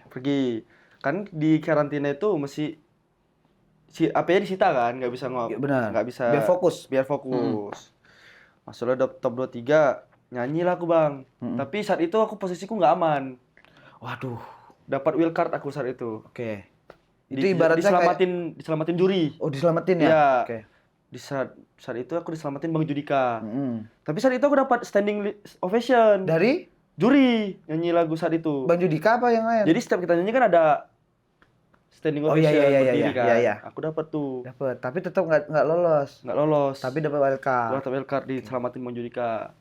Speaker 1: Pergi.
Speaker 2: Kan di karantina itu mesti AP-nya disita kan, nggak bisa
Speaker 1: Benar.
Speaker 2: nggak bisa
Speaker 1: Biar fokus.
Speaker 2: Masuklah top 23, nyanyilah aku, Bang. Tapi saat itu aku posisiku nggak aman.
Speaker 1: Waduh.
Speaker 2: Dapat wildcard aku saat itu.
Speaker 1: Oke. Itu ibaratnya
Speaker 2: diselamatin juri.
Speaker 1: Oh, diselamatin ya?
Speaker 2: Iya.
Speaker 1: Oke.
Speaker 2: Di saat itu aku diselamatin Bang Judika. Tapi saat itu aku dapat standing ovation
Speaker 1: Dari
Speaker 2: juri nyanyi lagu saat itu.
Speaker 1: Bang Judika apa yang lain?
Speaker 2: Jadi setiap kita nyanyi kan ada standing
Speaker 1: Oh,
Speaker 2: ovation
Speaker 1: iya,
Speaker 2: berdiri kan.
Speaker 1: iya.
Speaker 2: Aku dapat tuh.
Speaker 1: Dapat, tapi tetap nggak lolos.
Speaker 2: Nggak lolos.
Speaker 1: Tapi dapat wildcard.
Speaker 2: Dapat wildcard diselamatin Bang Judika.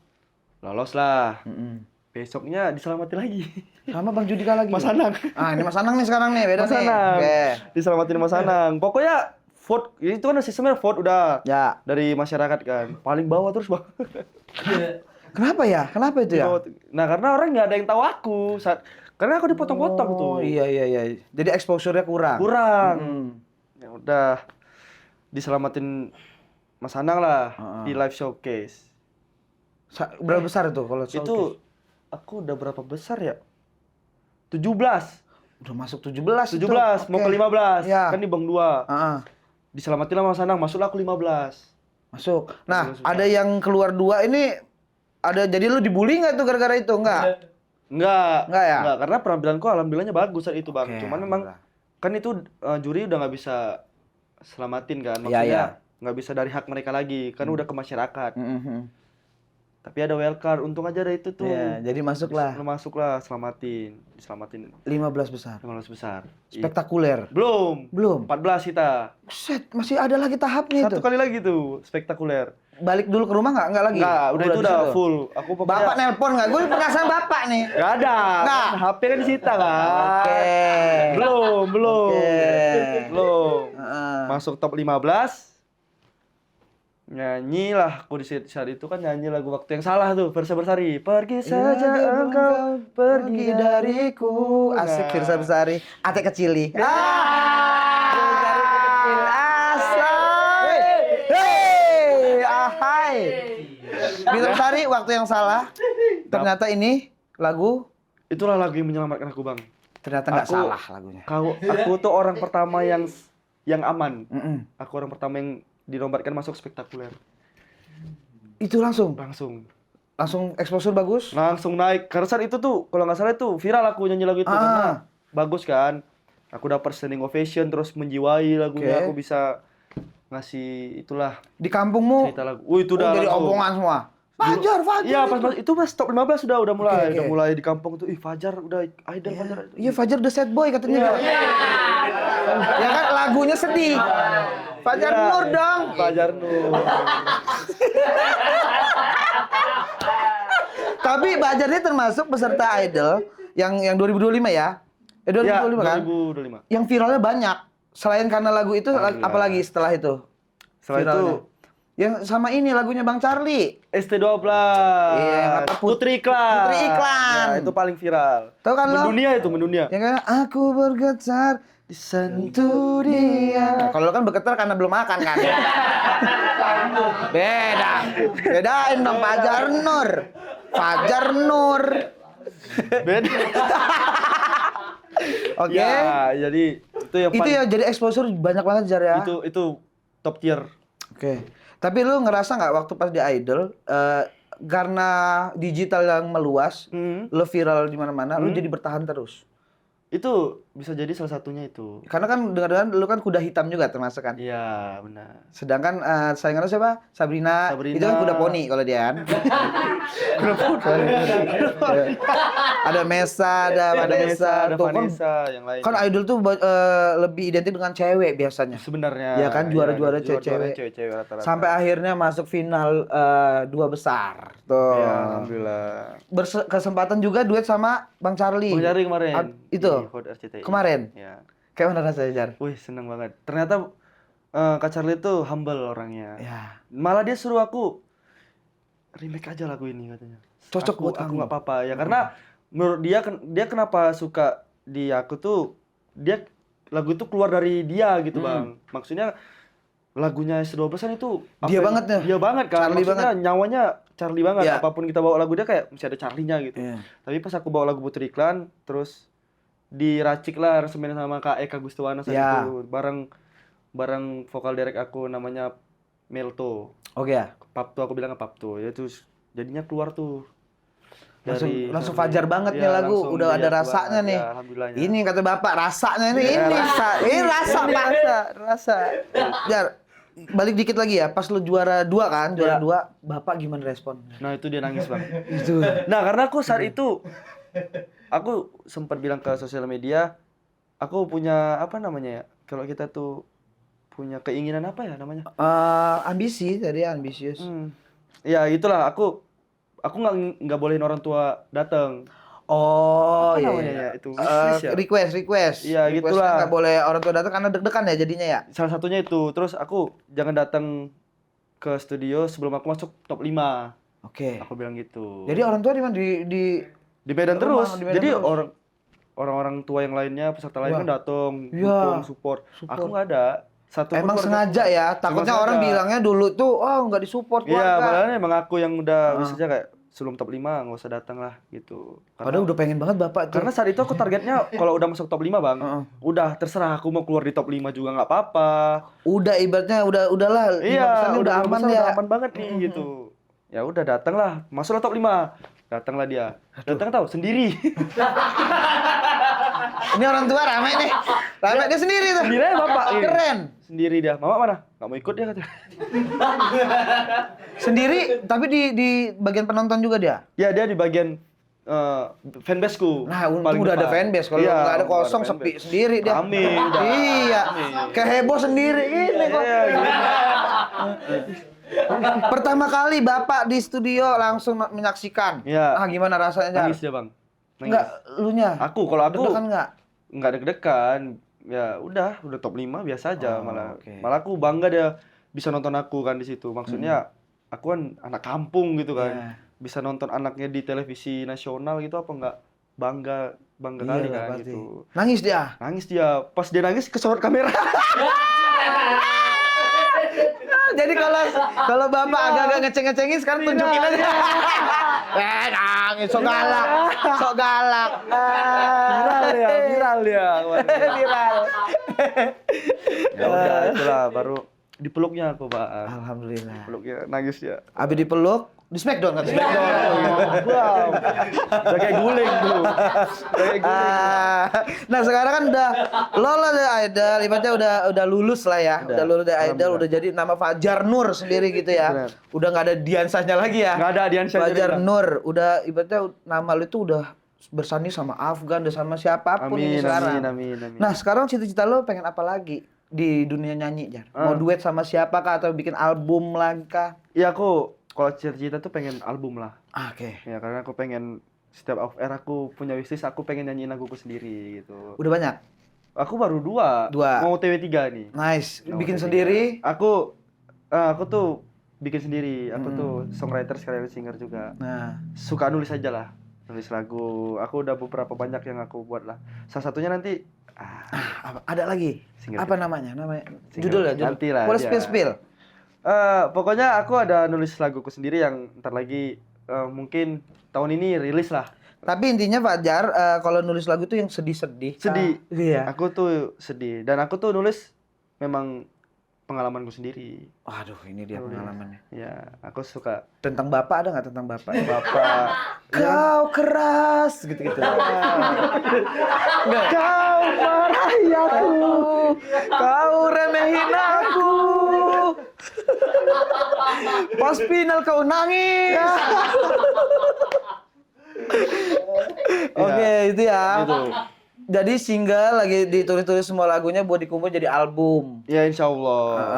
Speaker 2: Lolos lah. Besoknya diselamatin lagi.
Speaker 1: Sama Bang Judika lagi.
Speaker 2: Mas Anang.
Speaker 1: Ah, ini Mas Anang nih sekarang nih, beda
Speaker 2: Mas
Speaker 1: nih.
Speaker 2: Anang.
Speaker 1: Oke.
Speaker 2: Diselamatin Mas Anang. Pokoknya vote, itu kan sistemnya vote udah
Speaker 1: Ya.
Speaker 2: dari masyarakat kan. Paling bawah terus, Bang.
Speaker 1: Kenapa ya? Kenapa itu ya?
Speaker 2: Nah, karena orang nggak ada yang tahu aku. Karena aku dipotong-potong tuh.
Speaker 1: Oh, iya. Jadi exposure-nya kurang.
Speaker 2: Kurang. Ya udah. Diselamatin Mas Anang lah di live showcase.
Speaker 1: Berapa besar itu kalau showcase?
Speaker 2: Itu aku udah berapa besar ya? 17.
Speaker 1: Udah masuk 17 itu.
Speaker 2: 17, mau ke 15.
Speaker 1: Iya.
Speaker 2: Kan di Bang 2.
Speaker 1: Heeh.
Speaker 2: Diselamatin sama Mas Anang, masuklah aku 15.
Speaker 1: Masuk. Nah, ada yang keluar 2 ini jadi lu dibully nggak tuh gara-gara itu? Enggak.
Speaker 2: Enggak
Speaker 1: ya?
Speaker 2: Enggak, karena penampilanku alhamdulillahnya bagus saat itu, Bang.
Speaker 1: Oke,
Speaker 2: Cuman memang kan itu juri udah nggak bisa selamatin kan.
Speaker 1: Iya,
Speaker 2: Maksudnya nggak bisa dari hak mereka lagi, kan udah ke masyarakat. Tapi ada wildcard, untung aja ada itu tuh.
Speaker 1: Iya, jadi masuklah.
Speaker 2: Masuklah, diselamatin
Speaker 1: 15 besar.
Speaker 2: 15 besar.
Speaker 1: Spektakuler.
Speaker 2: Belum.
Speaker 1: 14
Speaker 2: kita.
Speaker 1: Set, masih ada lagi tahapnya
Speaker 2: Satu
Speaker 1: itu.
Speaker 2: kali lagi tuh, spektakuler.
Speaker 1: Balik dulu ke rumah nggak? Nggak lagi?
Speaker 2: Enggak, udah itu
Speaker 1: di
Speaker 2: udah
Speaker 1: situ?
Speaker 2: full. Aku pokoknya
Speaker 1: Bapak nelpon nggak? Gue penasaran bapak nih.
Speaker 2: Enggak ada.
Speaker 1: Nggak?
Speaker 2: Kan HP kan disita kan.
Speaker 1: Oke.
Speaker 2: Belum.
Speaker 1: Oke.
Speaker 2: Belum.
Speaker 1: Heeh.
Speaker 2: Masuk top 15. Nyanyilah aku di saat itu kan nyanyi lagu Waktu Yang Salah tuh, Firsa Bersari. Pergi saja engkau, pergi dariku.
Speaker 1: Asik Firsa Besari. Ate kecili. Firsa kecil asai. Hei, ahai. Firsa Besari, Waktu Yang Salah. Ternyata ini lagu.
Speaker 2: Itulah lagu yang menyelamatkan aku, Bang.
Speaker 1: Ternyata nggak
Speaker 2: Aku-
Speaker 1: salah lagunya.
Speaker 2: Aku tuh orang pertama yang aman.
Speaker 1: Mm-mm.
Speaker 2: Aku orang pertama yang dinobatkan masuk spektakuler.
Speaker 1: Itu langsung exposure bagus.
Speaker 2: Langsung naik. Karena saat itu tuh kalau nggak salah itu viral aku nyanyi lagu itu karena bagus kan. Aku dapat standing ovation terus menjiwai lagunya.
Speaker 1: Oke.
Speaker 2: Aku bisa ngasih itulah
Speaker 1: Di kampungmu
Speaker 2: cerita lagu. Itu udah
Speaker 1: jadi
Speaker 2: langsung.
Speaker 1: omongan semua. Fajar.
Speaker 2: Iya, pas itu pas top 15 udah mulai.
Speaker 1: Oke.
Speaker 2: Udah mulai di kampung tuh. Ih, Fajar udah idol Fajar.
Speaker 1: Iya, Fajar the sad boy katanya. Ya kan lagunya sedih. Fajar Nur dong.
Speaker 2: Fajar Nur.
Speaker 1: Tapi Fajar ini termasuk peserta Idol yang 2025 ya? 2025 kan?
Speaker 2: 2025.
Speaker 1: Yang viralnya banyak. Selain karena lagu itu, apalagi setelah itu?
Speaker 2: Setelah
Speaker 1: Viralnya.
Speaker 2: itu
Speaker 1: Yang sama ini lagunya Bang Charlie.
Speaker 2: ST12.
Speaker 1: Iya, yang apa,
Speaker 2: Putri Iklan.
Speaker 1: Putri Iklan.
Speaker 2: Ya, itu paling viral.
Speaker 1: Tahu kan lo?
Speaker 2: Mendunia itu, mendunia.
Speaker 1: Yang kayak aku bergetar disentuh dia. Nah, kalau lo kan bergetar karena belum makan kan? Beda. Bedain dong Fajar Nur. Fajar Nur.
Speaker 2: Beda.
Speaker 1: Oke.
Speaker 2: Ya, jadi itu yang
Speaker 1: Itu
Speaker 2: paling,
Speaker 1: ya jadi exposure banyak banget Jar ya.
Speaker 2: itu top tier.
Speaker 1: Oke. Tapi lu ngerasa nggak waktu pas di Idol karena digital yang meluas, lu viral di mana-mana, lu jadi bertahan terus.
Speaker 2: Itu bisa jadi salah satunya itu.
Speaker 1: Karena kan dengar-dengar lu kan kuda hitam juga termasuk kan.
Speaker 2: Iya, benar.
Speaker 1: Sedangkan saingan lu siapa? Sabrina.
Speaker 2: Sabrina.
Speaker 1: Itu kan kuda poni kalau dia kan. Ada Mesa, ada Vanessa,
Speaker 2: ada
Speaker 1: tuh kan.
Speaker 2: Vanessa, yang lain.
Speaker 1: Kan Idol tuh lebih identik dengan cewek biasanya.
Speaker 2: Sebenarnya.
Speaker 1: Ya kan juara-juara
Speaker 2: iya,
Speaker 1: cewek-cewek.
Speaker 2: Cewek-cewek rata-rata.
Speaker 1: Sampai akhirnya masuk final 2 besar. Tuh.
Speaker 2: Ya, alhamdulillah.
Speaker 1: Kesempatan juga duet sama Bang Charlie.
Speaker 2: Bang Jari kemarin.
Speaker 1: Itu.
Speaker 2: Di Hot RCTI.
Speaker 1: Kemarin.
Speaker 2: Ya.
Speaker 1: Kayak mana rasanya, Jar?
Speaker 2: Wih, seneng banget. Ternyata Kak Charlie itu humble orangnya.
Speaker 1: Ya.
Speaker 2: Malah dia suruh aku remake aja lagu ini katanya.
Speaker 1: Cocok buat
Speaker 2: aku
Speaker 1: kamu.
Speaker 2: nggak apa-apa ya karena menurut dia kenapa suka di aku tuh dia lagu itu keluar dari dia gitu Bang. Maksudnya lagunya S12 itu
Speaker 1: Dia banget ya?
Speaker 2: Dia banget kan.
Speaker 1: Charlie
Speaker 2: Maksudnya nyawanya Charlie banget.
Speaker 1: Ya.
Speaker 2: Apapun kita bawa lagu dia kayak mesti ada Charlie-nya gitu.
Speaker 1: Iya.
Speaker 2: Tapi pas aku bawa lagu Putri Iklan terus diracik lah aransemen sama Kak Eka Gustiwana saat
Speaker 1: Ya.
Speaker 2: itu bareng vokal direct aku namanya Melto.
Speaker 1: Oke ya.
Speaker 2: Papto aku bilangnya Papto. Ya terus jadinya keluar tuh.
Speaker 1: Langsung Fajar banget nih
Speaker 2: ya,
Speaker 1: lagu,
Speaker 2: langsung
Speaker 1: udah ada
Speaker 2: dilihat
Speaker 1: rasanya
Speaker 2: banget,
Speaker 1: nih.
Speaker 2: ya, alhamdulillahnya.
Speaker 1: Ini kata Bapak rasanya nih,
Speaker 2: Ya,
Speaker 1: ini
Speaker 2: rasa.
Speaker 1: ini rasa. Jar, balik dikit lagi ya. Pas lu juara 2 kan, juara 2, Bapak gimana respon?
Speaker 2: Nah itu dia nangis Bang.
Speaker 1: Itu.
Speaker 2: Nah karena aku saat itu aku sempat bilang ke sosial media, aku punya apa namanya ya? Kalau kita tuh punya keinginan apa ya namanya?
Speaker 1: Ambisi tadi ambisius.
Speaker 2: Ya itulah aku nggak bolehin orang tua datang.
Speaker 1: Oh
Speaker 2: Apa
Speaker 1: iya.
Speaker 2: namanya
Speaker 1: iya.
Speaker 2: ya? Itu wishlist ya?
Speaker 1: Request.
Speaker 2: Iya,
Speaker 1: Requestnya
Speaker 2: gitulah.
Speaker 1: nggak boleh orang tua datang karena deg-degan ya jadinya ya.
Speaker 2: Salah satunya itu. Terus aku jangan datang ke studio sebelum aku masuk top 5.
Speaker 1: Oke.
Speaker 2: Aku bilang gitu.
Speaker 1: Jadi orang tua di mana
Speaker 2: Di Medan
Speaker 1: rumah,
Speaker 2: terus.
Speaker 1: di Medan
Speaker 2: Jadi
Speaker 1: terus.
Speaker 2: orang-orang tua yang lainnya, peserta lain
Speaker 1: Wah.
Speaker 2: kan datang,
Speaker 1: Iya.
Speaker 2: dukung, support. Aku nggak ada. Satu pun
Speaker 1: emang
Speaker 2: keluarga-
Speaker 1: sengaja ya, takutnya
Speaker 2: sengaja.
Speaker 1: orang bilangnya dulu tuh nggak disupport
Speaker 2: Iya,
Speaker 1: keluarga.
Speaker 2: padahal emang aku yang udah bisa aja kayak sebelum top 5 nggak usah datang lah gitu.
Speaker 1: Padahal udah pengen banget Bapak tuh.
Speaker 2: Karena saat itu aku targetnya kalau udah masuk top 5 Bang, udah terserah aku mau keluar di top 5 juga nggak apa-apa.
Speaker 1: Udah ibaratnya udahlah 5
Speaker 2: Iya,
Speaker 1: besar ini udah
Speaker 2: lima
Speaker 1: aman
Speaker 2: besar
Speaker 1: ya.
Speaker 2: udah aman banget nih gitu. Ya udah datanglah, masuklah top 5. Datanglah dia. Datang tahu sendiri.
Speaker 1: Ini orang tua rame nih. Rame dia sendiri tuh.
Speaker 2: Sendiri aja Bapak. Iya.
Speaker 1: Keren.
Speaker 2: Sendiri dia. Mama mana? Nggak mau ikut dia kata.
Speaker 1: Sendiri tapi di bagian penonton juga dia.
Speaker 2: Ya dia di bagian fanbase-ku.
Speaker 1: Nah, untung
Speaker 2: paling
Speaker 1: udah ada
Speaker 2: depan.
Speaker 1: fanbase. Kalau
Speaker 2: Iya,
Speaker 1: nggak ada
Speaker 2: untung
Speaker 1: kosong
Speaker 2: ada
Speaker 1: sepi
Speaker 2: fanbase.
Speaker 1: sendiri dia.
Speaker 2: Rame udah.
Speaker 1: Iya. Kayak heboh sendiri ini kok.
Speaker 2: Iya, gitu.
Speaker 1: Pertama kali Bapak di studio langsung menyaksikan.
Speaker 2: Iya.
Speaker 1: Gimana rasanya, Jar?
Speaker 2: Nangis dia Bang. Nangis.
Speaker 1: Enggak, lunya.
Speaker 2: Kalau aku
Speaker 1: Deg-degan enggak?
Speaker 2: nggak deg-degan. Ya udah top 5 biasa aja malah.
Speaker 1: oke.
Speaker 2: Malah aku bangga dia bisa nonton aku kan di situ. Maksudnya aku kan anak kampung gitu kan.
Speaker 1: Iya.
Speaker 2: Bisa nonton anaknya di televisi nasional gitu apa enggak bangga kali
Speaker 1: Iya,
Speaker 2: kan
Speaker 1: pasti.
Speaker 2: gitu.
Speaker 1: Nangis dia.
Speaker 2: Nangis dia. Pas dia nangis kesorot kamera.
Speaker 1: Jadi kalau Bapak agak-agak ngeceng-ngecengin sekarang tunjukin aja. Nangis sok galak. Sok galak.
Speaker 2: Viral ya.
Speaker 1: Viral.
Speaker 2: Ya udah itulah baru dipeluknya aku, Pak.
Speaker 1: Alhamdulillah.
Speaker 2: Peluknya nangis ya.
Speaker 1: Abis dipeluk, di smackdown kan?
Speaker 2: Wow. Udah kayak guling tuh.
Speaker 1: Nah sekarang kan udah lolos dari Idol, ibaratnya udah lulus lah ya, udah lulus dari Idol, udah jadi nama Fajar Nur sendiri gitu ya.
Speaker 2: Bener.
Speaker 1: Udah nggak ada Diansahnya lagi ya.
Speaker 2: Nggak ada Diansyah
Speaker 1: Fajar
Speaker 2: jadi, Bang.
Speaker 1: Nur, udah ibaratnya nama lu itu udah bersanding sama Afgan, udah sama siapapun ini
Speaker 2: Amin,
Speaker 1: sekarang.
Speaker 2: amin.
Speaker 1: Nah sekarang cita-cita lo pengen apa lagi? di dunia nyanyi, Jar? Mau duet sama siapa kah atau bikin album lagi kah?
Speaker 2: Iya aku kalau cita-cita tuh pengen album lah.
Speaker 1: Oke.
Speaker 2: Ya karena aku pengen setiap off air aku punya wishlist, aku pengen nyanyiin laguku sendiri gitu.
Speaker 1: Udah banyak?
Speaker 2: Aku baru 2.
Speaker 1: Dua.
Speaker 2: Mau TW3 nih.
Speaker 1: Nice.
Speaker 2: Mau
Speaker 1: Bikin
Speaker 2: TW3.
Speaker 1: sendiri?
Speaker 2: Aku tuh bikin sendiri. Aku tuh songwriter sekalian singer juga.
Speaker 1: Nah,
Speaker 2: Suka nulis aja lah. Nulis lagu. Aku udah beberapa banyak yang aku buat lah. Salah satunya nanti
Speaker 1: ada lagi.
Speaker 2: Single
Speaker 1: Apa namanya?
Speaker 2: Single.
Speaker 1: Judulnya, judul.
Speaker 2: Nanti lah,
Speaker 1: Boleh
Speaker 2: ya.
Speaker 1: spill.
Speaker 2: Pokoknya aku ada nulis laguku sendiri yang ntar lagi mungkin tahun ini rilis lah.
Speaker 1: Tapi intinya Fajar, kalau nulis lagu tuh yang sedih-sedih.
Speaker 2: Sedih.
Speaker 1: Iya.
Speaker 2: Aku tuh sedih dan aku tuh nulis memang pengalamanku sendiri.
Speaker 1: Waduh, ini dia pengalamannya.
Speaker 2: Ya, aku suka
Speaker 1: Tentang bapak ada nggak tentang bapak?
Speaker 2: bapak.
Speaker 1: Kau keras, gitu-gitu. Nggak. Kau marahi aku, kau remehin aku. Pas final kau nangis. Oke, itu ya.
Speaker 2: Gitu.
Speaker 1: Jadi single lagi ditulis-tulis semua lagunya buat dikumpul jadi album.
Speaker 2: Ya insya Allah. Insya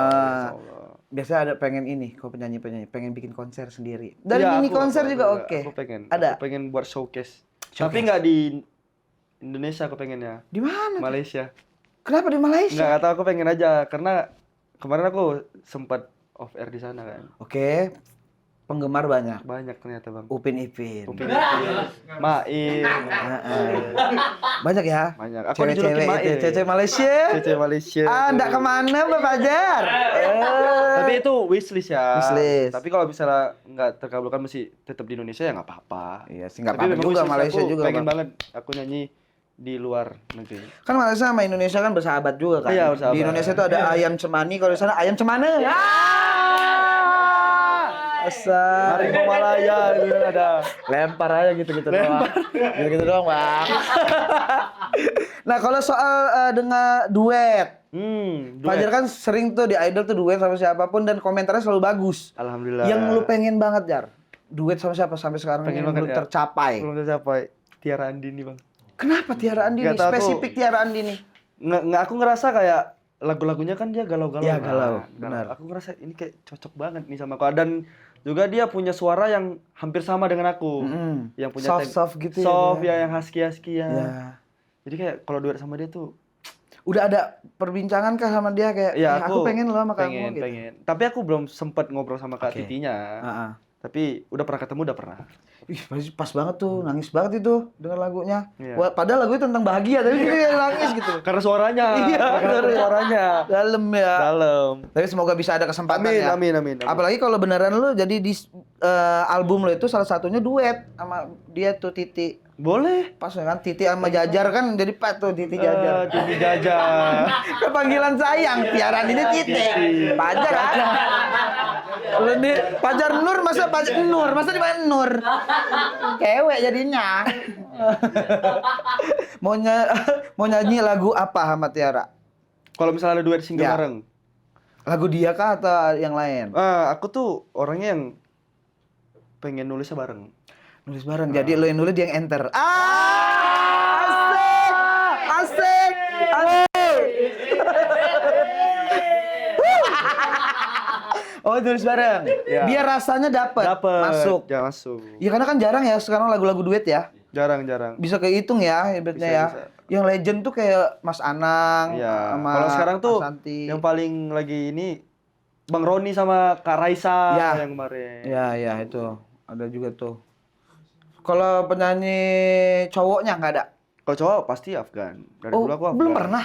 Speaker 2: Allah.
Speaker 1: Biasanya ada pengen ini, kok penyanyi-penyanyi pengen bikin konser sendiri. Dari
Speaker 2: Ya,
Speaker 1: mini
Speaker 2: aku-
Speaker 1: konser
Speaker 2: aku-
Speaker 1: juga
Speaker 2: aku-
Speaker 1: oke.
Speaker 2: Aku pengen.
Speaker 1: Ada.
Speaker 2: Aku pengen buat showcase. Tapi nggak di Indonesia aku pengennya.
Speaker 1: Di mana?
Speaker 2: Malaysia.
Speaker 1: Kenapa di Malaysia?
Speaker 2: Nggak tahu aku pengen aja karena kemarin aku sempat off air di sana kan.
Speaker 1: Oke. Penggemar banyak.
Speaker 2: Banyak ternyata bang.
Speaker 1: Upin Ipin.
Speaker 2: Upin Ipin, Main,
Speaker 1: Banyak ya.
Speaker 2: banyak. Aku dijulukin
Speaker 1: Cewek-cewek
Speaker 2: Main.
Speaker 1: itu, cewek Malaysia.
Speaker 2: Cewek Malaysia.
Speaker 1: Nggak kemana Mbak Fajar.
Speaker 2: Tapi itu wishlist ya.
Speaker 1: Wishlist.
Speaker 2: Tapi kalau misalnya nggak terkabulkan masih tetap di Indonesia ya nggak apa-apa.
Speaker 1: Iya sih nggak
Speaker 2: Tapi
Speaker 1: apa-apa
Speaker 2: memang
Speaker 1: juga
Speaker 2: wishlist
Speaker 1: Malaysia
Speaker 2: aku
Speaker 1: juga.
Speaker 2: pengen
Speaker 1: Bang.
Speaker 2: banget aku nyanyi di luar negeri.
Speaker 1: Kan Malaysia sama Indonesia kan bersahabat juga kan.
Speaker 2: Iya, bersahabat.
Speaker 1: Di Indonesia tuh ada ayam cemani, kalau di sana ayam cemana. Asal.
Speaker 2: Harimau Malaya itu ada.
Speaker 1: Lempar aja gitu-gitu doang. Gitu-gitu doang, Bang. Nah, kalau soal dengan duet.
Speaker 2: Duet.
Speaker 1: Fajar kan sering tuh di Idol tuh duet sama siapapun dan komentarnya selalu bagus.
Speaker 2: Alhamdulillah.
Speaker 1: Yang lu pengen banget, Jar? Duet sama siapa sampai sekarang
Speaker 2: Pengen
Speaker 1: yang
Speaker 2: banget
Speaker 1: belum
Speaker 2: ya.
Speaker 1: tercapai?
Speaker 2: Belum tercapai. Tiara Andini, Bang.
Speaker 1: Kenapa Tiara Andini?
Speaker 2: Nggak tahu aku.
Speaker 1: Spesifik Tiara Andini.
Speaker 2: Nggak aku ngerasa kayak lagu-lagunya kan dia galau-galau.
Speaker 1: Iya,
Speaker 2: kan.
Speaker 1: galau, benar.
Speaker 2: Aku ngerasa ini kayak cocok banget nih sama aku. Dan juga dia punya suara yang hampir sama dengan aku. Yang punya
Speaker 1: Soft-soft gitu ya
Speaker 2: soft
Speaker 1: dia.
Speaker 2: ya, yang husky-husky ya.
Speaker 1: Ya.
Speaker 2: Jadi kayak kalau duet sama dia tuh
Speaker 1: Udah ada perbincangan kah sama dia kayak
Speaker 2: ya
Speaker 1: aku pengen lo sama
Speaker 2: pengen,
Speaker 1: kamu gitu.
Speaker 2: pengen. Tapi aku belum sempet ngobrol sama Kak
Speaker 1: Oke.
Speaker 2: Titinya.
Speaker 1: Heeh.
Speaker 2: Tapi udah pernah ketemu, udah pernah.
Speaker 1: Ih, pas banget tuh, nangis banget itu dengan lagunya.
Speaker 2: Iya.
Speaker 1: Wah, padahal lagunya tentang bahagia, tapi dia nangis gitu.
Speaker 2: Karena suaranya.
Speaker 1: Iya,
Speaker 2: karena suaranya.
Speaker 1: Dalam ya.
Speaker 2: Dalam.
Speaker 1: Tapi semoga bisa ada kesempatan
Speaker 2: Amin,
Speaker 1: ya.
Speaker 2: amin.
Speaker 1: Apalagi kalau beneran lu jadi di album lo itu salah satunya duet sama dia tuh Titi.
Speaker 2: Boleh.
Speaker 1: Pas kan Titi sama Jajar kan jadi pat tuh Titi Jajar.
Speaker 2: Titi Jajar.
Speaker 1: Kepanggilan sayang, Tiara ini Titi. Pajar ada. Lu di Pajar Nur masa Pajar Nur, masa dipanggil Nur. Cewek jadinya. mau nyanyi lagu apa sama Tiara?
Speaker 2: Kalau misalnya ada duet single
Speaker 1: Ya.
Speaker 2: bareng.
Speaker 1: Lagu dia kah atau yang lain?
Speaker 2: Aku tuh orangnya yang pengen nulisnya bareng.
Speaker 1: Nulis bareng. Jadi lo yang nulis dia yang enter. Asik! Asik! Asik! Oh, tulis bareng.
Speaker 2: Ya.
Speaker 1: Biar rasanya dapet. Masuk.
Speaker 2: Ya masuk.
Speaker 1: Ya karena kan jarang ya sekarang lagu-lagu duet ya.
Speaker 2: Jarang.
Speaker 1: Bisa kehitung ya hebatnya ya.
Speaker 2: Bisa.
Speaker 1: Yang legend tuh kayak Mas Anang
Speaker 2: Iya.
Speaker 1: sama
Speaker 2: Kalau sekarang tuh
Speaker 1: Ashanti.
Speaker 2: yang paling lagi ini Bang Roni sama Kak Raisa
Speaker 1: Ya.
Speaker 2: yang kemarin.
Speaker 1: Ya itu. Ada juga tuh. Kalau penyanyi cowoknya nggak ada.
Speaker 2: Kalau cowok pasti Afgan. Dari dulu aku Afgan.
Speaker 1: Belum pernah.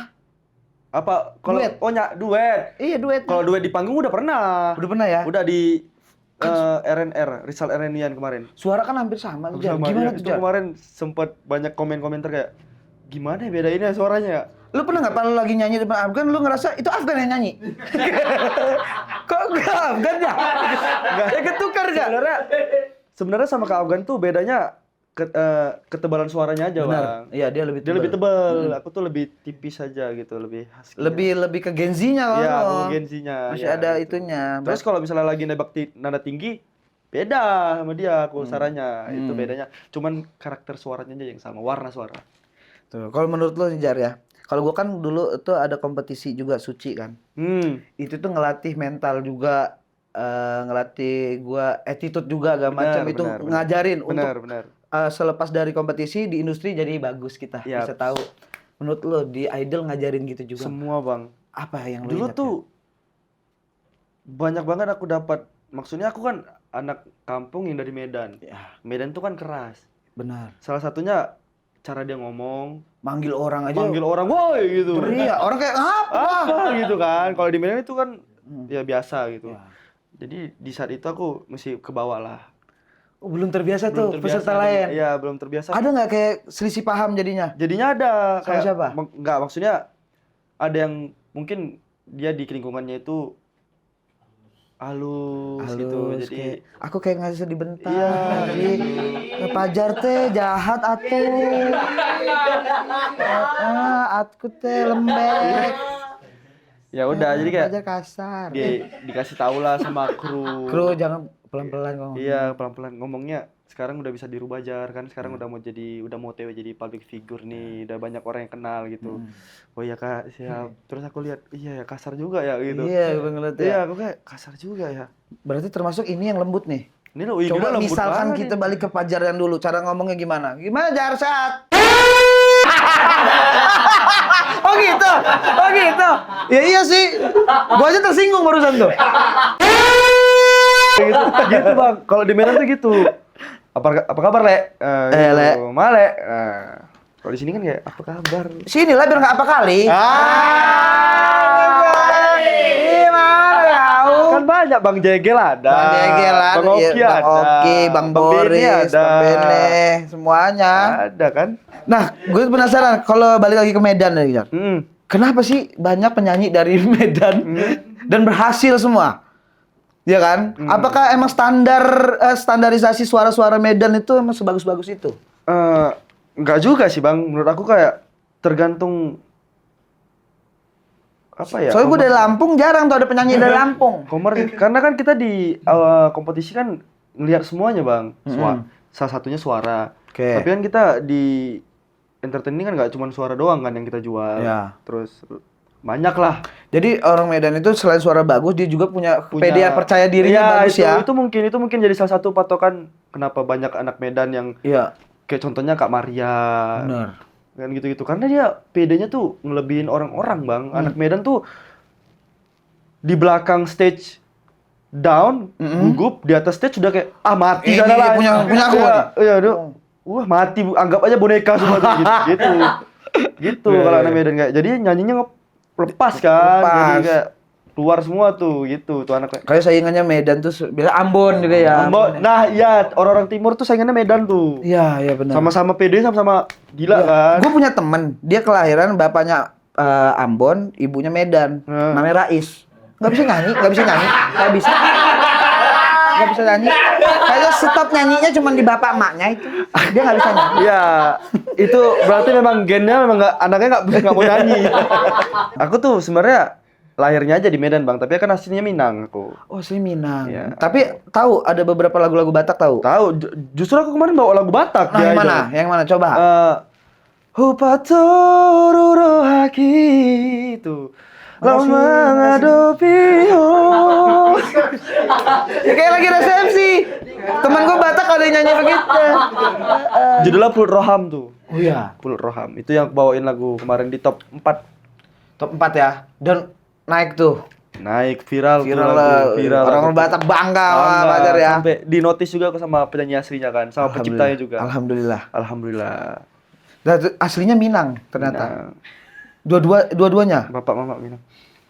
Speaker 2: Apa? Kalau
Speaker 1: Duet.
Speaker 2: duet.
Speaker 1: Iya duet.
Speaker 2: Kalau duet di panggung udah pernah.
Speaker 1: Udah pernah ya?
Speaker 2: Udah di RNR, Rizal Erenian kemarin.
Speaker 1: Suara kan hampir sama.
Speaker 2: Aku
Speaker 1: Jar.
Speaker 2: sama
Speaker 1: Gimana
Speaker 2: dia.
Speaker 1: tuh
Speaker 2: Itu
Speaker 1: Jar?
Speaker 2: kemarin sempet banyak komen-komentar kayak gimana ya bedainnya suaranya?
Speaker 1: Lu pernah nggak kalau lagi nyanyi depan Afgan, lu ngerasa itu Afgan yang nyanyi? Kok nggak Afgan ya? Nggak. Ya ketukar nggak?
Speaker 2: Sebenarnya sama Kak Afgan tuh bedanya ketebalan suaranya aja,
Speaker 1: Benar.
Speaker 2: Bang.
Speaker 1: Iya dia lebih
Speaker 2: Dia lebih tebal, aku tuh lebih tipis aja gitu, lebih husky.
Speaker 1: lebih ke genzinya kalau
Speaker 2: Iya,
Speaker 1: lo.
Speaker 2: gensinya.
Speaker 1: Masih
Speaker 2: ya,
Speaker 1: ada
Speaker 2: gitu.
Speaker 1: itunya.
Speaker 2: Terus kalau misalnya lagi nebak nada tinggi, beda sama dia aku sarannya. Itu bedanya. Cuman karakter suaranya aja yang sama, warna suara.
Speaker 1: Tuh, kalau menurut lo nih Jar ya, Kalau gua kan dulu itu ada kompetisi juga suci kan. Itu tuh ngelatih mental juga, ngelatih gua attitude juga segala macam itu ngajarin untuk selepas dari kompetisi di industri jadi bagus kita bisa tahu. Menurut lo di Idol ngajarin gitu juga?
Speaker 2: Semua bang.
Speaker 1: Apa yang lo
Speaker 2: dulu
Speaker 1: ingat
Speaker 2: tuh banyak banget aku dapat. Maksudnya aku kan anak kampung yang dari Medan. Medan tuh kan keras.
Speaker 1: Benar.
Speaker 2: Salah satunya cara dia ngomong,
Speaker 1: manggil orang aja.
Speaker 2: Manggil orang, woi gitu.
Speaker 1: Teriak, orang kayak apa
Speaker 2: gitu kan. Kalau di Medan itu kan ya biasa gitu. Jadi di saat itu aku mesti ke bawah lah.
Speaker 1: Belum terbiasa tuh peserta lain.
Speaker 2: Iya, belum terbiasa.
Speaker 1: Ada nggak kayak selisih paham jadinya?
Speaker 2: Jadinya ada.
Speaker 1: Sama siapa?
Speaker 2: Enggak, maksudnya ada yang mungkin dia di lingkungannya itu halus gitu. Jadi
Speaker 1: aku kayak nggak bisa dibentak.
Speaker 2: Iya.
Speaker 1: Pajar teh jahat atuh. Aku teh lembek.
Speaker 2: Ya udah, jadi kayak
Speaker 1: Pajar kasar.
Speaker 2: Dikasih tahu lah sama kru.
Speaker 1: Kru jangan pelan-pelan ngomong.
Speaker 2: Iya, pelan-pelan ngomongnya. Sekarang udah bisa dirubah Jar kan. Sekarang udah mau TW jadi public figure nih. Udah banyak orang yang kenal gitu. Oh iya Kak, siap. Terus aku lihat, iya ya kasar juga ya gitu.
Speaker 1: Iya, gue ngeliat ya.
Speaker 2: Iya, aku kayak kasar juga ya.
Speaker 1: Berarti termasuk ini yang lembut nih.
Speaker 2: Ini loh,
Speaker 1: coba
Speaker 2: lembut
Speaker 1: misalkan kita balik ke Pajar yang dulu, cara ngomongnya gimana? Gimana Jar saat? Oh gitu. Ya iya sih. Gua aja tersinggung barusan tuh.
Speaker 2: gitu bang. Kalau di Medan tuh gitu. Apa kabar Le?
Speaker 1: Le.
Speaker 2: Male. Kalau di sini kan kayak apa kabar?
Speaker 1: Sini lah biar nggak apa kali.
Speaker 2: Kan banyak Bang Jegel ada.
Speaker 1: Bang Jegel ada.
Speaker 2: Bang Oki ada.
Speaker 1: Bang Oki, Bang Boris, Bang Bene, semuanya.
Speaker 2: Ada kan?
Speaker 1: Nah, gue penasaran kalau balik lagi ke Medan nih, Jar. Kenapa sih banyak penyanyi dari Medan dan berhasil semua? Ya kan? Apakah emang standarisasi suara-suara Medan itu emang sebagus-bagus itu?
Speaker 2: Enggak juga sih Bang. Menurut aku kayak tergantung apa ya?
Speaker 1: Soalnya gue dari Lampung jarang tuh ada penyanyi dari Lampung.
Speaker 2: Karena kan kita di kompetisi kan ngelihat semuanya Bang. Salah satunya suara. Tapi kan kita di entertaining kan nggak cuma suara doang kan yang kita jual. Terus banyak lah.
Speaker 1: Jadi orang Medan itu selain suara bagus, dia juga punya kepedean percaya dirinya bagus ya.
Speaker 2: Itu mungkin jadi salah satu patokan kenapa banyak anak Medan yang kayak contohnya Kak Maria.
Speaker 1: Benar.
Speaker 2: Kan gitu-gitu. Karena dia pedenya tuh ngelebihin orang-orang Bang. Anak Medan tuh di belakang stage down, gugup, di atas stage sudah kayak mati sana lah.
Speaker 1: Punya aku.
Speaker 2: Iya, wah mati, anggap aja boneka semua tuh gitu. Gitu kalau anak Medan kayak. Jadi nyanyinya lepas kan. Jadi kayak keluar semua tuh gitu tuh anak.
Speaker 1: Kayak saingannya Medan tuh biasa Ambon juga ya.
Speaker 2: Ambon. Nah, iya, orang-orang timur tuh saingannya Medan tuh.
Speaker 1: Iya benar.
Speaker 2: Sama-sama pede, sama-sama gila kan.
Speaker 1: Gue punya temen, dia kelahiran bapaknya Ambon, ibunya Medan. Namanya Rais. Nggak bisa nyanyi. Nggak bisa nyanyi. Kayaknya stop nyanyinya cuma di bapak emaknya itu. Dia nggak bisa nyanyi.
Speaker 2: Iya, itu berarti memang gennya memang anaknya nggak mau nyanyi. Aku tuh sebenarnya lahirnya aja di Medan Bang, tapi kan aslinya Minang aku.
Speaker 1: Oh, asli Minang. Ya. Tapi tahu ada beberapa lagu-lagu Batak tahu?
Speaker 2: Tahu. Justru aku kemarin bawa lagu Batak.
Speaker 1: Nah, yang mana? Yang mana? Coba.
Speaker 2: Hupatoruro haki itu. Lo mengadopi
Speaker 1: kayak lagi resepsi. Temen gue Batak ada yang nyanyi begitu.
Speaker 2: Judulnya Pulut Roham tuh.
Speaker 1: Oh iya.
Speaker 2: Pulut Roham. Itu yang bawain lagu kemarin di top 4.
Speaker 1: Top 4 ya. Dan naik tuh.
Speaker 2: Naik viral.
Speaker 1: Orang Batak bangga sama Pajar ya.
Speaker 2: Sampai di notice juga aku sama penyanyi aslinya kan, sama penciptanya juga.
Speaker 1: Alhamdulillah. Nah, aslinya Minang ternyata.
Speaker 2: Minang.
Speaker 1: Dua-duanya.
Speaker 2: Bapak mama Minang.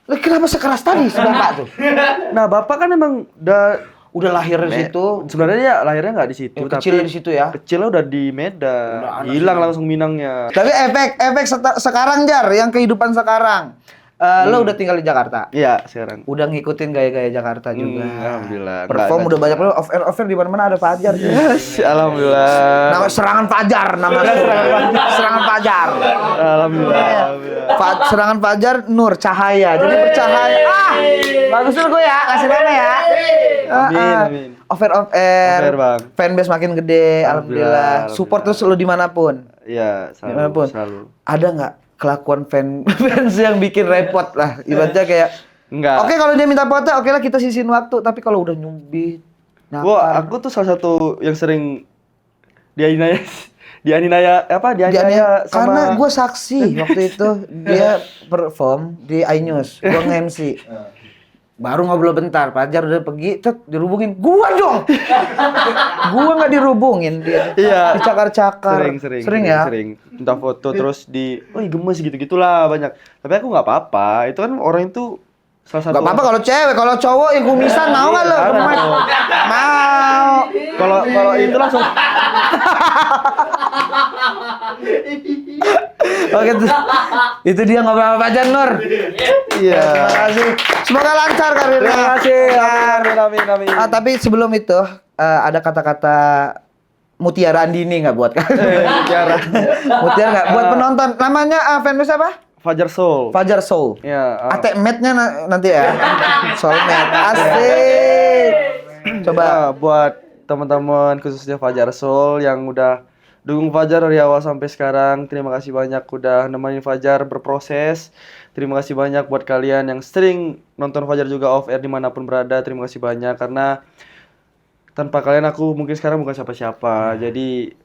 Speaker 1: Kenapa sekeras tadi si bapak tuh?
Speaker 2: Nah, bapak kan emang
Speaker 1: udah lahir di situ.
Speaker 2: Sebenarnya dia lahirnya nggak di situ,
Speaker 1: kecilnya di situ ya.
Speaker 2: Kecilnya udah di Medan. Hilang langsung Minangnya.
Speaker 1: Tapi efek sekarang Jar, yang kehidupan sekarang. Lo udah tinggal di Jakarta?
Speaker 2: Iya, sekarang.
Speaker 1: Udah ngikutin gaya-gaya Jakarta juga.
Speaker 2: Alhamdulillah.
Speaker 1: Perform udah banyak banget, off-air di mana-mana ada Pajar.
Speaker 2: Yes, alhamdulillah.
Speaker 1: Nama Serangan Fajar Serangan Fajar.
Speaker 2: Alhamdulillah.
Speaker 1: Serangan Fajar Nur Cahaya. Jadi bercahaya. Bagus lu gue ya, kasih nama ya.
Speaker 2: Amin.
Speaker 1: Off-air,
Speaker 2: Bang.
Speaker 1: Fanbase makin gede, alhamdulillah. Support terus lu dimanapun.
Speaker 2: Iya, selalu.
Speaker 1: Ada nggak kelakuan fans yang bikin repot lah. Ibaratnya kayak
Speaker 2: Enggak.
Speaker 1: oke kalau dia minta foto, oke lah kita sisihin waktu. Tapi kalau udah nyubit,
Speaker 2: Wah, aku tuh salah satu yang sering dianiaya dianiaya sama
Speaker 1: karena gue saksi waktu itu dia perform di iNews, gue nge-MC. Baru ngobrol bentar, Fajar udah pergi, dirubungin. Gua dong. Gua nggak dirubungin dia.
Speaker 2: Iya.
Speaker 1: Dicakar-cakar. Sering ya?
Speaker 2: Sering. Minta foto terus gemes gitu-gitulah banyak. Tapi aku nggak apa-apa. Itu kan orang itu salah satu.
Speaker 1: Gak apa-apa kalau cewek, kalau cowok yang kumisan mau nggak lo? Mau.
Speaker 2: Kalau itu langsung.
Speaker 1: Oke, itu dia ngobrol sama Fajar Nur.
Speaker 2: Iya.
Speaker 1: Terima kasih. Semoga lancar karirnya.
Speaker 2: Terima kasih. Amin.
Speaker 1: Tapi sebelum itu ada kata-kata Mutiara Andini nggak buat kan?
Speaker 2: Mutiara.
Speaker 1: Mutiara nggak buat penonton. Namanya fanbase apa?
Speaker 2: Fajar Soul.
Speaker 1: Fajar Soul.
Speaker 2: Ya.
Speaker 1: Ate-nya nanti ya. Soulmate. Asik. Coba
Speaker 2: Ya, buat teman-teman khususnya Fajar Soul yang udah dukung Fajar dari awal sampai sekarang. Terima kasih banyak udah nemenin Fajar berproses. Terima kasih banyak buat kalian yang sering nonton Fajar juga off air dimanapun berada. Terima kasih banyak karena tanpa kalian aku mungkin sekarang bukan siapa-siapa. Jadi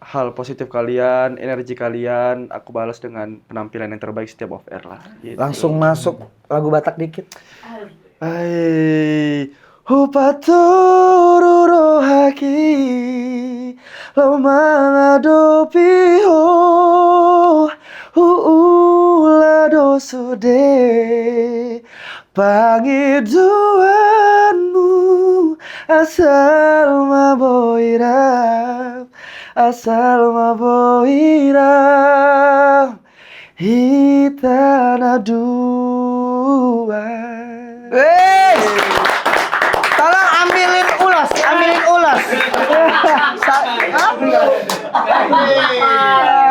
Speaker 2: hal positif kalian, energi kalian aku balas dengan penampilan yang terbaik setiap off air lah. Gitu.
Speaker 1: langsung masuk lagu Batak dikit.
Speaker 2: Hai Hupatururo haki lo mangadopi ho ulado sude pangiduanmu asal maboirap hitana dua.
Speaker 1: Tolong ambilin ulas.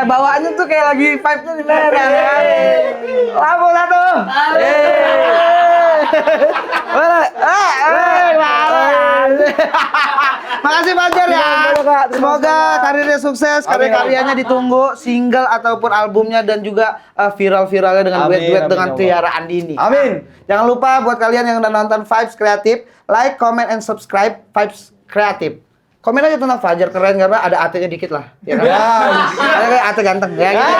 Speaker 1: Bawaannya tuh kayak lagi vibe-nya di mana? Labu tuh. Makasih Fajar ya. Semoga karirnya sukses, karya-karyanya ditunggu, single ataupun albumnya dan juga viral-viralnya dengan duet-duet dengan Tiara Andini.
Speaker 2: Amin.
Speaker 1: Jangan lupa buat kalian yang udah nonton Vibes Kreatif, like, comment, and subscribe Vibes Kreatif. Komen aja tentang Fajar, keren karena ada AT-nya dikit lah. Ya kan? Ada kayak AT ganteng ya gitu.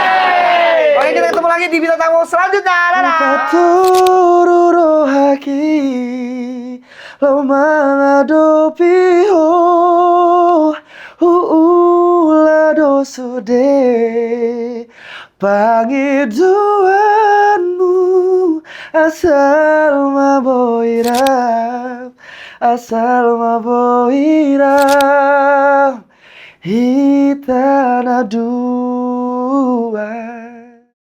Speaker 1: Oke, kita ketemu lagi di bintang tamu selanjutnya. Dadah.
Speaker 2: Hupatururo haki lo mangadopi ho ulado sude pangiduanmu asal maboirap hitana dua.